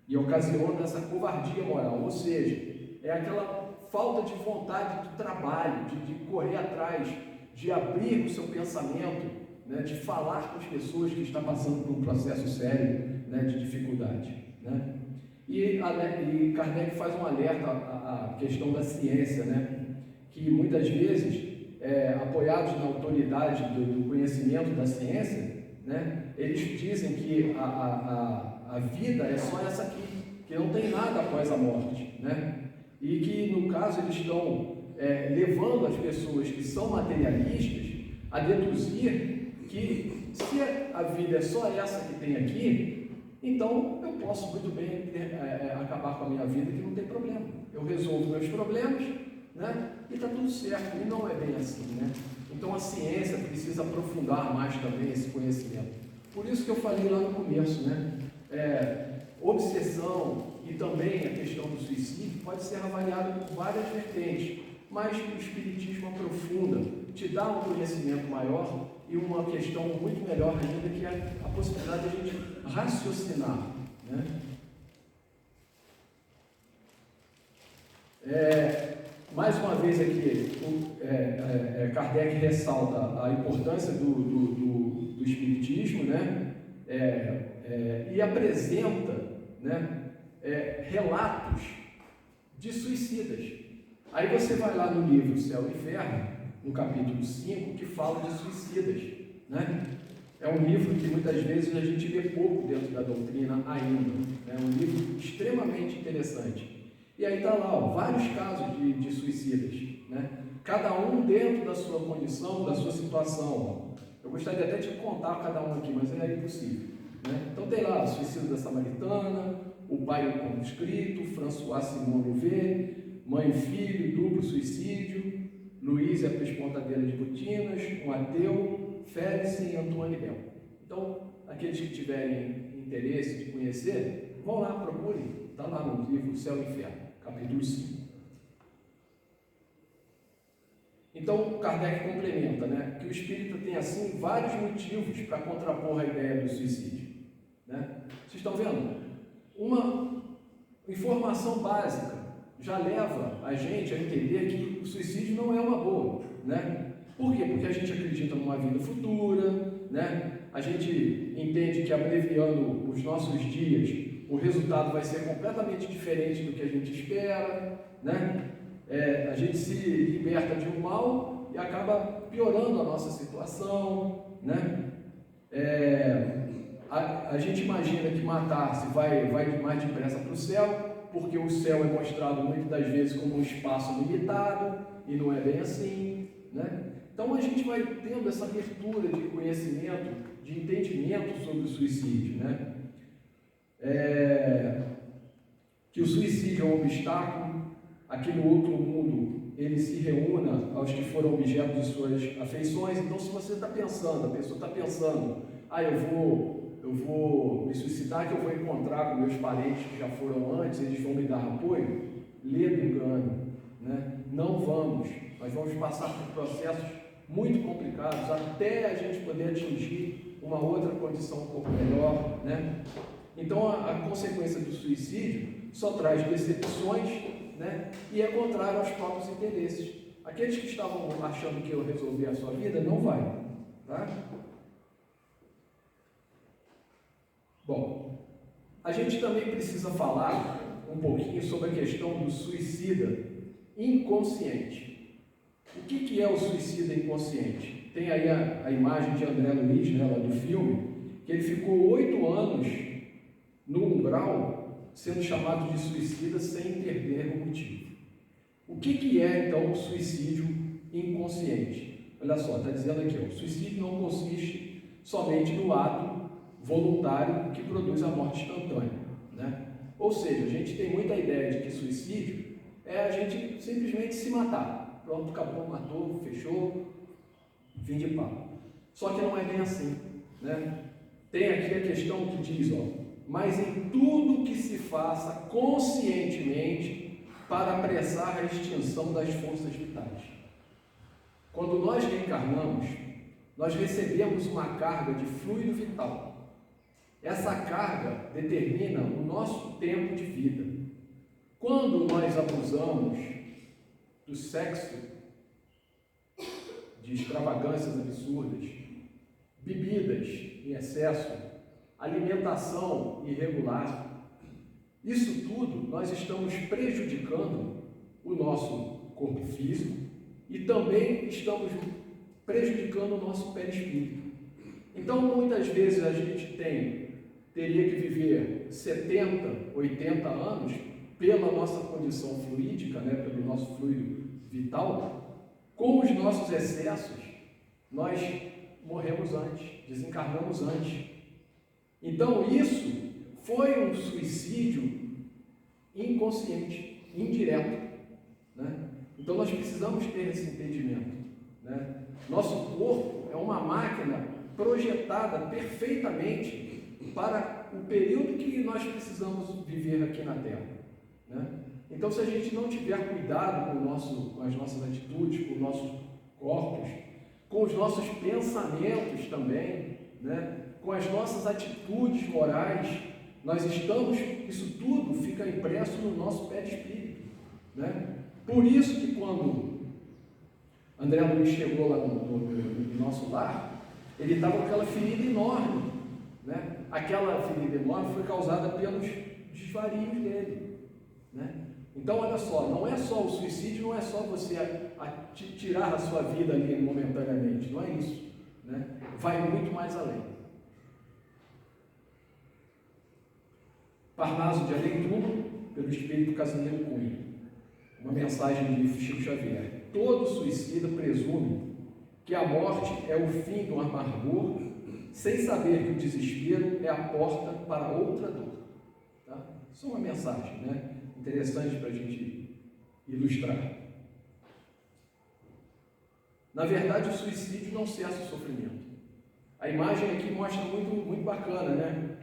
e ocasionam essa covardia moral, ou seja, é aquela falta de vontade do trabalho, de correr atrás, de abrir o seu pensamento, né? De falar com as pessoas que estão passando por um processo sério, né? De dificuldade, né? E Kardec faz um alerta à questão da ciência, né? Que muitas vezes, apoiados na autoridade do conhecimento da ciência, né? Eles dizem que a vida é só essa aqui, que não tem nada após a morte, né? E que, no caso, eles estão levando as pessoas que são materialistas a deduzir que se a vida é só essa que tem aqui, então eu posso muito bem acabar com a minha vida, que não tem problema. Eu resolvo meus problemas, né? E está tudo certo. E não é bem assim, né? Então a ciência precisa aprofundar mais também esse conhecimento. Por isso que eu falei lá no começo, né? Obsessão e também a questão do suicídio pode ser avaliado por várias vertentes, mas o Espiritismo aprofunda, te dá um conhecimento maior e uma questão muito melhor ainda, que é a possibilidade de a gente raciocinar, né? Mais uma vez aqui, Kardec ressalta a importância do Espiritismo, né? E apresenta, né? Relatos de suicidas. Aí você vai lá no livro Céu e Inferno, no capítulo 5, que fala de suicidas, né? É um livro que muitas vezes a gente vê pouco dentro da doutrina ainda. É um livro extremamente interessante. E aí está lá, ó, vários casos de suicidas, né? Cada um dentro da sua condição, da sua situação. Ó. Eu gostaria até de contar cada um aqui, mas é impossível, né? Então tem lá o suicídio da Samaritana, o pai do conscrito, François Simon Louvet, mãe e filho, duplo suicídio, Luiz e a pespontadeira de botinas, um ateu, Félix e Antônio Bel. Então, aqueles que tiverem interesse de conhecer, vão lá, procurem. Está lá no livro Céu e Inferno, capítulo 5. Então, Kardec complementa, né, que o espírito tem, assim, vários motivos para contrapor a ideia do suicídio, né? Vocês estão vendo? Uma informação básica já leva a gente a entender que o suicídio não é uma boa, né? Por quê? Porque a gente acredita numa vida futura, né? A gente entende que abreviando os nossos dias, o resultado vai ser completamente diferente do que a gente espera, né? A gente se liberta de um mal e acaba piorando a nossa situação, né? A gente imagina que matar-se vai mais depressa para o céu, porque o céu é mostrado muitas das vezes como um espaço limitado, e não é bem assim, né? Então a gente vai tendo essa abertura de conhecimento, de entendimento sobre o suicídio, né? Que o suicídio é um obstáculo, aqui no outro mundo ele se reúna aos que foram objeto de suas afeições. Então, se você está pensando, a pessoa está pensando, eu vou me suicidar, que eu vou encontrar com meus parentes que já foram antes, eles vão me dar apoio, lê do engano, né? Não vamos, nós vamos passar por processos muito complicados até a gente poder atingir uma outra condição um pouco melhor, né? Então, a consequência do suicídio só traz decepções, né? E é contrário aos próprios interesses. Aqueles que estavam achando que eu resolvi a sua vida, não vai, tá? Bom, a gente também precisa falar um pouquinho sobre a questão do suicida inconsciente. O que é o suicida inconsciente? Tem aí a imagem de André Luiz, né, lá do filme, que ele ficou 8 anos no umbral, sendo chamado de suicida sem entender o motivo. O que é, então, o suicídio inconsciente? Olha só, está dizendo aqui, o suicídio não consiste somente no ato voluntário que produz a morte instantânea, né? Ou seja, a gente tem muita ideia de que suicídio é a gente simplesmente se matar. Pronto, acabou, matou, fechou, fim de papo. Só que não é bem assim, né? Tem aqui a questão que diz, mas em tudo que se faça conscientemente para apressar a extinção das forças vitais. Quando nós reencarnamos, nós recebemos uma carga de fluido vital. Essa carga determina o nosso tempo de vida. Quando nós abusamos do sexo, de extravagâncias absurdas, bebidas em excesso, alimentação irregular, isso tudo nós estamos prejudicando o nosso corpo físico e também estamos prejudicando o nosso perispírito. Então, muitas vezes a gente teria que viver 70, 80 anos pela nossa condição fluídica, né, pelo nosso fluido vital. Com os nossos excessos, nós morremos antes, desencarnamos antes. Então, isso foi um suicídio inconsciente, indireto, né? Então, nós precisamos ter esse entendimento, né? Nosso corpo é uma máquina projetada perfeitamente para o período que nós precisamos viver aqui na Terra, né? Então, se a gente não tiver cuidado com as nossas atitudes, com os nossos corpos, com os nossos pensamentos também, né? Com as nossas atitudes morais, isso tudo fica impresso no nosso perispírito, né? Por isso que quando André Luiz chegou lá no nosso lar, ele estava com aquela ferida enorme, né? Aquela ferida enorme foi causada pelos desvarios dele, né? Então, olha só, não é só o suicídio, não é só você tirar a sua vida ali momentaneamente, não é isso, né? Vai muito mais além. Parnaso de Além Túmulo, pelo Espírito Casimiro Cunha. Uma mensagem de Chico Xavier. Todo suicida presume que a morte é o fim do amargor, sem saber que o desespero é a porta para outra dor. Tá? Isso é uma mensagem, né? Interessante para a gente ilustrar. Na verdade, o suicídio não cessa o sofrimento. A imagem aqui mostra muito bacana, né?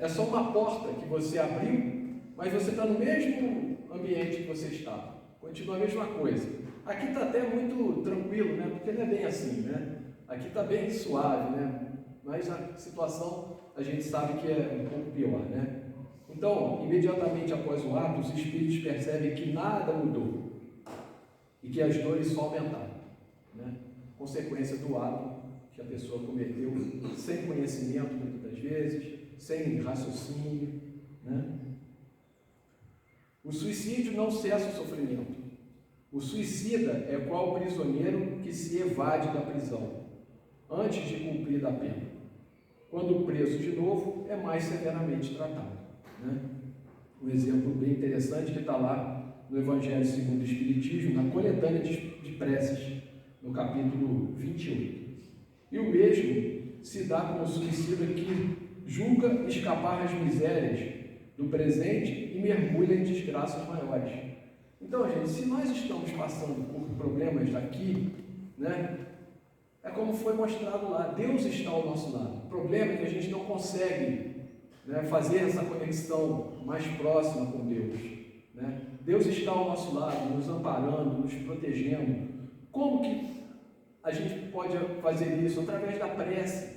É só uma porta que você abriu, mas você está no mesmo ambiente que você estava. Continua a mesma coisa. Aqui está até muito tranquilo, né? Porque não é bem assim, né? Aqui está bem suave, né? Mas a situação a gente sabe que é um pouco pior, né? Então, imediatamente após o ato, os espíritos percebem que nada mudou e que as dores só aumentaram, né? Consequência do ato que a pessoa cometeu sem conhecimento, muitas das vezes, sem raciocínio, né? O suicídio não cessa o sofrimento. O suicida é qual prisioneiro que se evade da prisão antes de cumprir a pena. Quando preso de novo, é mais severamente tratado, né? Um exemplo bem interessante que está lá no Evangelho segundo o Espiritismo, na coletânea de preces, no capítulo 28. E o mesmo se dá com o suicida que julga escapar às misérias do presente e mergulha em desgraças maiores. Então, gente, se nós estamos passando por problemas daqui, né, é como foi mostrado lá, Deus está ao nosso lado. O problema é que a gente não consegue, né, fazer essa conexão mais próxima com Deus, né? Deus está ao nosso lado, nos amparando, nos protegendo. Como que a gente pode fazer isso? Através da prece,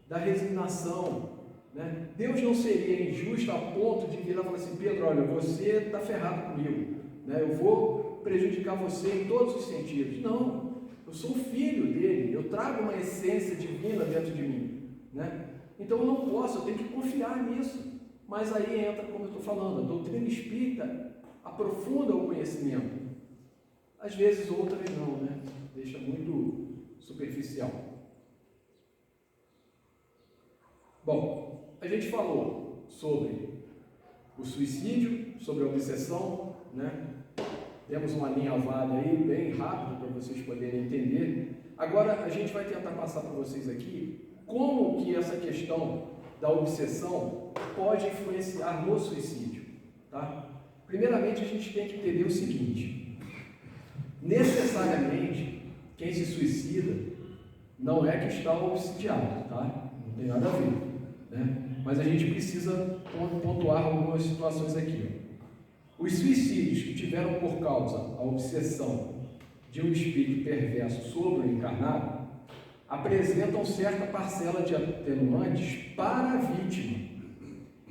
da resignação, né? Deus não seria injusto a ponto de virar e falar assim: Pedro, olha, você está ferrado comigo, né? Eu vou prejudicar você em todos os sentidos. Não, eu sou filho dele, eu trago uma essência divina dentro de mim, né? Então eu não posso, eu tenho que confiar nisso. Mas aí entra, como eu estou falando, a doutrina espírita aprofunda o conhecimento. Às vezes outras não, né? Deixa muito superficial. Bom, a gente falou sobre o suicídio, sobre a obsessão, né? Temos uma linha vaga aí, bem rápido, para vocês poderem entender. Agora, a gente vai tentar passar para vocês aqui como que essa questão da obsessão pode influenciar no suicídio, tá? Primeiramente, a gente tem que entender o seguinte: necessariamente, quem se suicida não é que está obsidiado, tá? Não tem nada a ver, né? Mas a gente precisa pontuar algumas situações aqui, ó. Os suicídios que tiveram por causa a obsessão de um espírito perverso sobre o encarnado apresentam certa parcela de atenuantes para a vítima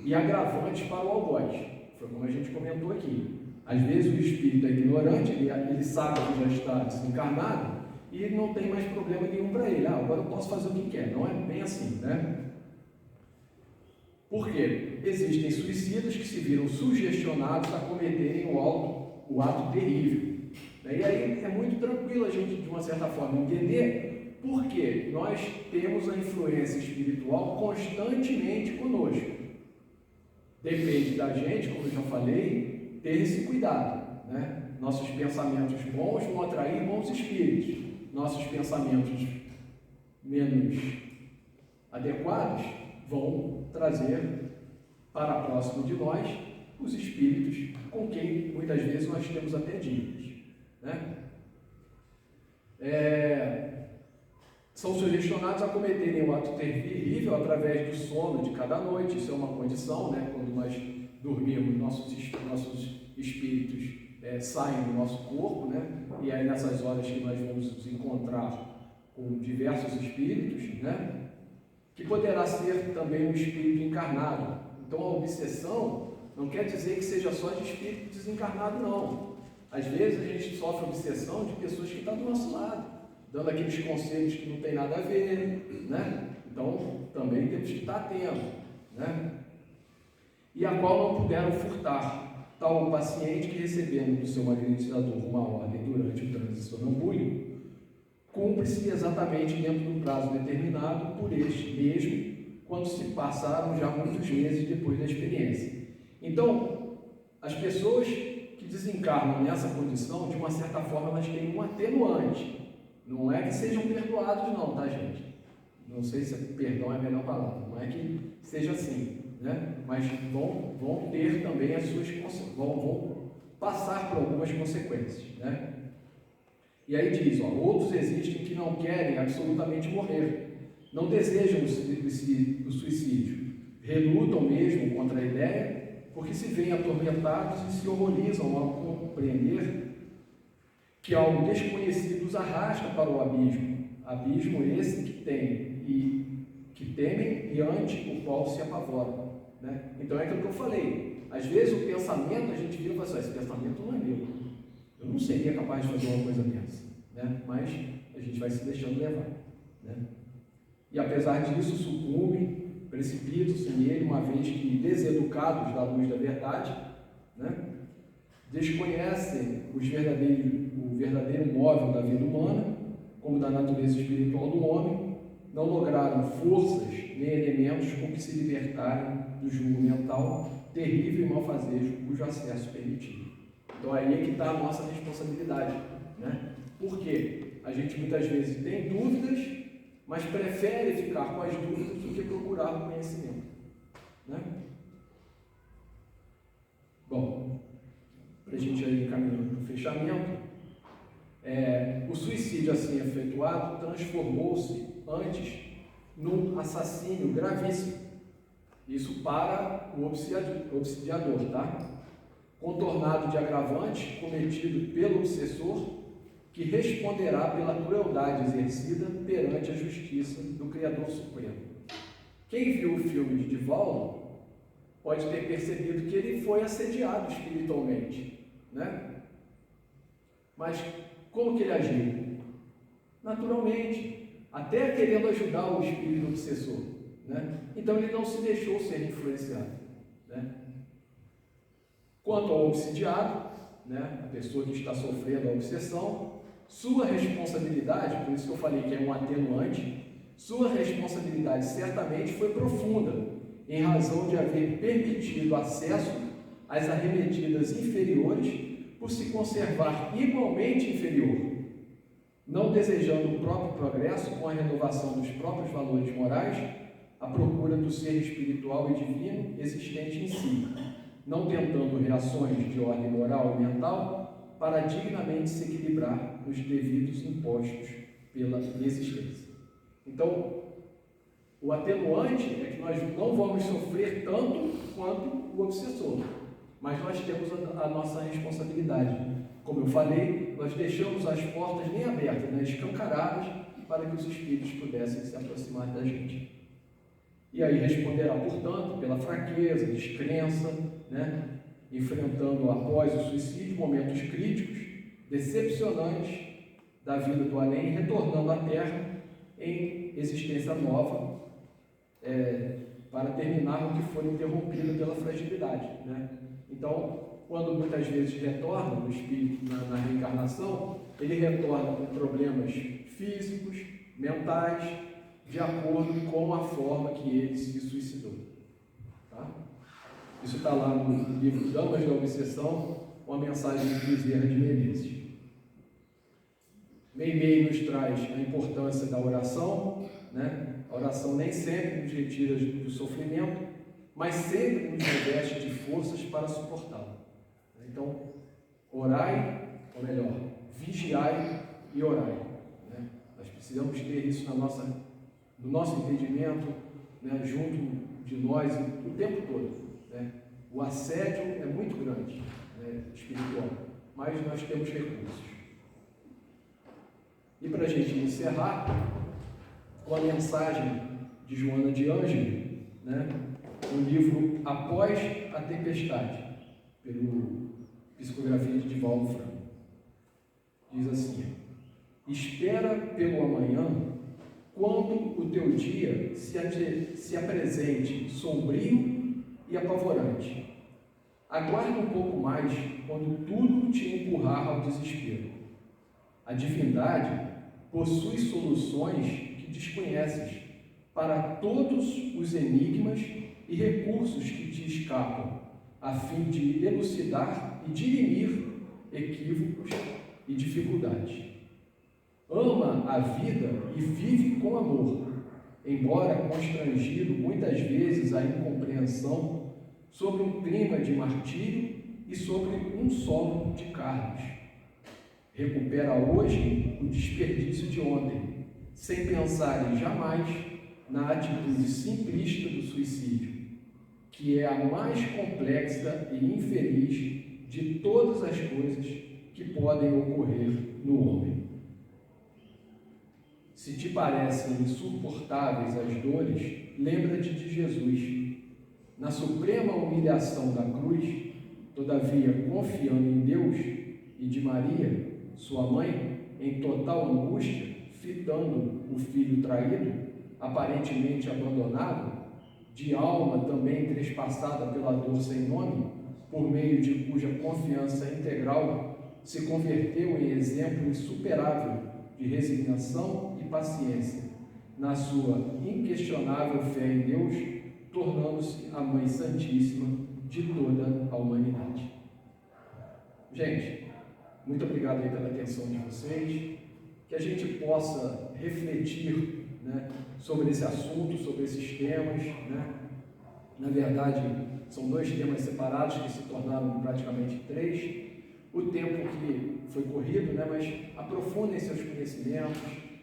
e agravantes para o algoz. Foi como a gente comentou aqui. Às vezes o espírito é ignorante, ele sabe que já está desencarnado e não tem mais problema nenhum para ele. Agora eu posso fazer o que quer. Não é bem assim, né? Por quê? Existem suicidas que se viram sugestionados a cometerem o ato terrível. E aí é muito tranquilo a gente, de uma certa forma, entender por que nós temos a influência espiritual constantemente conosco. Depende da gente, como eu já falei, ter esse cuidado, né? Nossos pensamentos bons vão atrair bons espíritos. Nossos pensamentos menos adequados vão trazer para próximo de nós os espíritos com quem muitas vezes nós temos até dívidas, né? São sugestionados a cometerem o ato terrível através do sono de cada noite. Isso é uma condição, né? Quando nós dormimos, nossos espíritos saem do nosso corpo, né? E aí nessas horas que nós vamos nos encontrar com diversos espíritos, né? Que poderá ser também um espírito encarnado. Então a obsessão não quer dizer que seja só de espírito desencarnado, não. Às vezes a gente sofre obsessão de pessoas que estão do nosso lado, dando aqueles conselhos que não tem nada a ver, né? Então também temos que estar atentos, né? E a qual não puderam furtar, tal o paciente que, recebendo do seu magnetizador uma ordem durante o trânsito sonambúlico, cumpre-se exatamente dentro do prazo determinado por este mesmo, quando se passaram já muitos meses depois da experiência. Então, as pessoas que desencarnam nessa condição, de uma certa forma, elas têm um atenuante. Não é que sejam perdoados, não, tá, gente? Não sei se perdão é a melhor palavra, não é que seja assim, né? Mas vão ter também as suas consequências, vão passar por algumas consequências, né? E aí diz, outros existem que não querem absolutamente morrer, não desejam o suicídio, relutam mesmo contra a ideia, porque se veem atormentados e se horrorizam ao compreender que algo desconhecido os arrasta para o abismo esse que temem e ante o qual se apavoram, né? Então é aquilo que eu falei, às vezes o pensamento, a gente vira e fala assim, esse pensamento não é meu. Eu não seria capaz de fazer uma coisa dessa, né? Mas a gente vai se deixando levar, né? E apesar disso, sucumbe, precipitam-se nele, uma vez que, deseducados da luz da verdade, né? Desconhecem o verdadeiro móvel da vida humana, como da natureza espiritual do homem, não lograram forças nem elementos com que se libertarem do jugo mental terrível e malfazejo cujo acesso permitiu. Então aí é que está a nossa responsabilidade, né? Porque a gente muitas vezes tem dúvidas, mas prefere ficar com as dúvidas do que procurar o conhecimento, né? Bom, para a gente ir encaminhando para o fechamento, o suicídio assim efetuado transformou-se antes num assassínio gravíssimo. Isso para o obsidiador, tá? Contornado de agravantes cometido pelo obsessor, que responderá pela crueldade exercida perante a justiça do Criador Supremo. Quem viu o filme de Divaldo pode ter percebido que ele foi assediado espiritualmente, né? Mas como que ele agiu? Naturalmente, até querendo ajudar o espírito obsessor, né? Então ele não se deixou ser influenciado, né? Quanto ao obsidiado, né, a pessoa que está sofrendo a obsessão, sua responsabilidade, por isso que eu falei que é um atenuante, sua responsabilidade certamente foi profunda, em razão de haver permitido acesso às arremetidas inferiores por se conservar igualmente inferior, não desejando o próprio progresso com a renovação dos próprios valores morais, à procura do ser espiritual e divino existente em si, não tentando reações de ordem moral e mental para dignamente se equilibrar nos devidos impostos pela existência. Então, o atenuante é que nós não vamos sofrer tanto quanto o obsessor, mas nós temos a nossa responsabilidade. Como eu falei, nós deixamos as portas nem abertas, né, escancaradas, para que os espíritos pudessem se aproximar da gente. E aí responderá, portanto, pela fraqueza, descrença, né, enfrentando após o suicídio momentos críticos, decepcionantes da vida do além, retornando à Terra em existência nova, para terminar o que foi interrompido pela fragilidade, né? Então, quando muitas vezes retorna o espírito na reencarnação, ele retorna com problemas físicos, mentais, de acordo com a forma que ele se suicidou. Tá? Isso está lá no livro Damas da Obsessão, uma mensagem de Bezerra de Menezes. Meimei nos traz a importância da oração, né? A oração nem sempre nos retira do sofrimento, mas sempre nos reveste de forças para suportá-lo. Então, orai, ou melhor, vigiai e orai. Né? Nós precisamos ter isso no nosso entendimento, né, junto de nós o tempo todo. Né? O assédio é muito grande, né, espiritual, mas nós temos recursos. E para a gente encerrar, com a mensagem de Joana de Ângelo, né, no livro Após a Tempestade, pelo psicografia de Divaldo Franco. Diz assim: espera pelo amanhã quando o teu dia se apresente sombrio e apavorante. Aguarda um pouco mais quando tudo te empurrar ao desespero. A divindade possui soluções que desconheces para todos os enigmas e recursos que te escapam, a fim de elucidar e dirimir equívocos e dificuldades. Ama a vida e vive com amor, embora constrangido muitas vezes à incompreensão sobre um clima de martírio e sobre um solo de carnes. Recupera hoje o desperdício de ontem, sem pensar jamais na atitude simplista do suicídio, que é a mais complexa e infeliz de todas as coisas que podem ocorrer no homem. Se te parecem insuportáveis as dores, lembra-te de Jesus. Na suprema humilhação da cruz, todavia confiando em Deus, e de Maria, sua mãe, em total angústia, fitando o filho traído, aparentemente abandonado, de alma também trespassada pela dor sem nome, por meio de cuja confiança integral se converteu em exemplo insuperável de resignação e paciência, na sua inquestionável fé em Deus, tornando-se a Mãe Santíssima de toda a humanidade. Gente, muito obrigado aí pela atenção de vocês, que a gente possa refletir, né, sobre esse assunto, sobre esses temas, né? Na verdade, são 2 temas separados que se tornaram praticamente 3. O tempo que foi corrido, né? Mas aprofundem seus conhecimentos,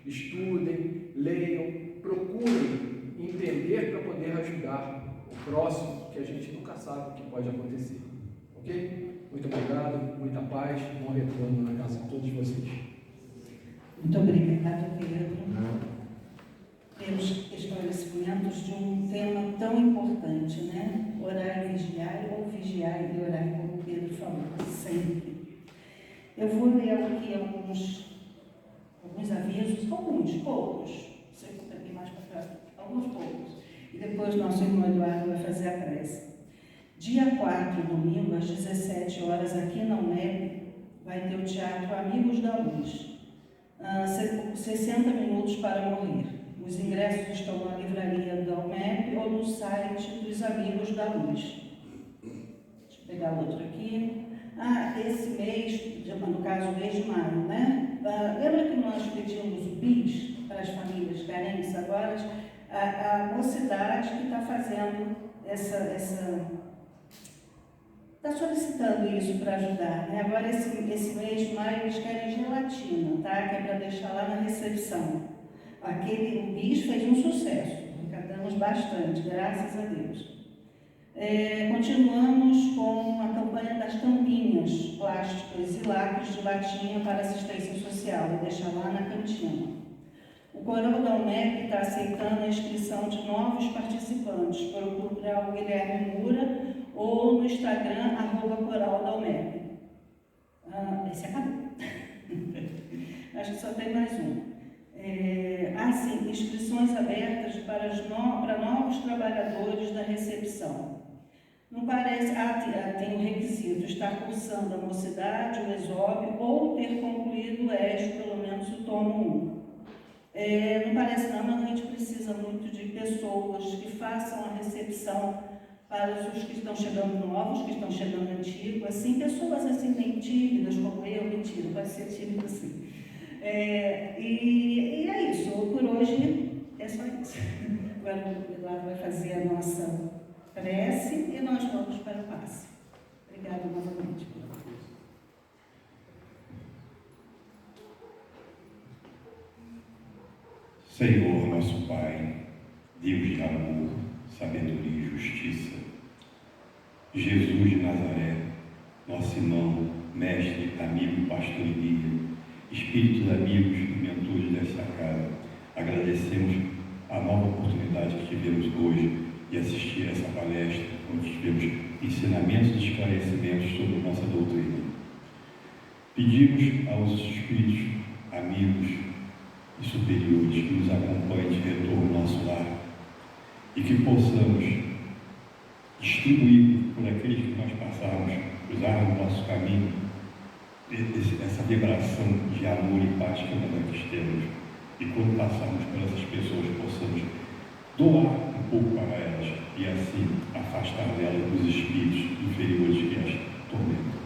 estudem, leiam, procurem entender para poder ajudar o próximo, que a gente nunca sabe o que pode acontecer. Ok? Muito obrigado, muita paz, bom retorno na casa de todos vocês. Muito obrigada, Pedro, pelos esclarecimentos de um tema tão importante, né? Orar e vigiar, ou vigiar e orar, como o Pedro falou, sempre. Eu vou ler aqui alguns avisos, poucos, você tem mais para trás, alguns poucos, e depois nosso irmão Eduardo vai fazer a prece. Dia 4, domingo, às 17 horas, aqui na UNEB, vai ter o Teatro Amigos da Luz. 60 minutos para morrer. Os ingressos estão na livraria da UNEB ou no site dos Amigos da Luz. Deixa eu pegar outro aqui. Esse mês, no caso o mês de maio, né? Lembra que nós pedimos o BIS para as famílias carentes? Agora A mocidade que está fazendo está solicitando isso para ajudar, né? Agora, esse mês de maio, eles querem gelatina, tá? Que é para deixar lá na recepção. O bis fez um sucesso, arrecadamos bastante, graças a Deus. Continuamos com a campanha das tampinhas plásticas e lacres de latinha para assistência social, vou deixar lá na cantina. O Coral da UMEC está aceitando a inscrição de novos participantes. Procurar o Guilherme Moura ou no Instagram, @Coral da UMEC. Esse acabou. Acho que só tem mais um. Sim, inscrições abertas para novos trabalhadores da recepção. Não parece... tem um requisito, estar cursando a mocidade, o ESOB, ou ter concluído o ES, pelo menos o tomo 1. Não parece não, mas a gente precisa muito de pessoas que façam a recepção para os que estão chegando novos, que estão chegando antigos, assim, pessoas assim bem tímidas, como eu, mentira, pode ser tímido assim. E é isso, por hoje é só isso. Agora o Eduardo vai fazer a nossa prece e nós vamos para o passe. Obrigada novamente. Senhor, nosso Pai, Deus de amor, sabedoria e justiça, Jesus de Nazaré, nosso irmão, mestre, amigo, pastor e guia, espíritos amigos e mentores desta casa, agradecemos a nova oportunidade que tivemos hoje de assistir a essa palestra, onde tivemos ensinamentos e esclarecimentos sobre a nossa doutrina. Pedimos aos espíritos amigos e superiores que nos acompanhem de retorno ao nosso lar e que possamos distribuir por aqueles que nós passarmos, cruzar no nosso caminho, essa vibração de amor e paz que nós aqui temos, e quando passarmos por essas pessoas possamos doar um pouco para elas e assim afastar delas os espíritos inferiores que as tormentam.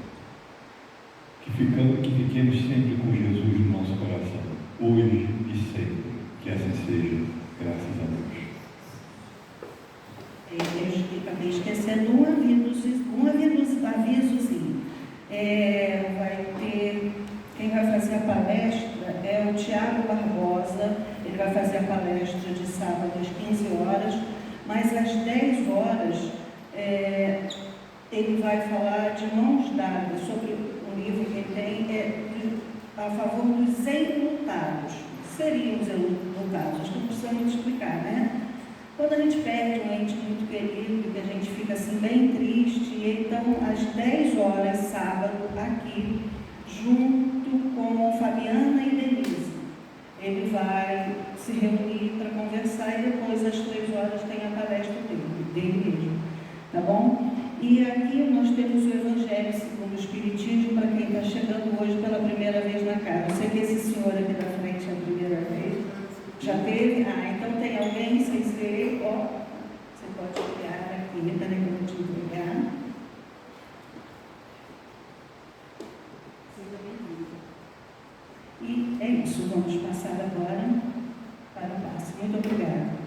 Que fiquemos sempre com Jesus no nosso coração, hoje e sempre. Que assim seja, graças a Deus. Eu acabei esquecendo um avisozinho. Vai ter, quem vai fazer a palestra é o Tiago Barbosa. Ele vai fazer a palestra de sábado às 15 horas, mas às 10 horas ele vai falar de mãos dadas sobre um livro que ele tem a favor dos enlutados. O que seriam os enlutados? Acho que não precisa muito explicar, né? Quando a gente perde um ente muito querido, que a gente fica assim bem triste, então às 10 horas, sábado, aqui, junto com Fabiana e Denise, ele vai se reunir para conversar e depois às 3 horas tem a palestra dele mesmo, tá bom? E aqui nós temos o Evangelho segundo o Espiritismo para quem está chegando hoje pela primeira vez na casa. Eu sei que esse senhor aqui da frente é a primeira vez. Já teve? Então tem alguém, vocês verem, você pode criar aqui, peraí que eu vou te entregar. E é isso, vamos passar agora para o passe. Muito obrigada.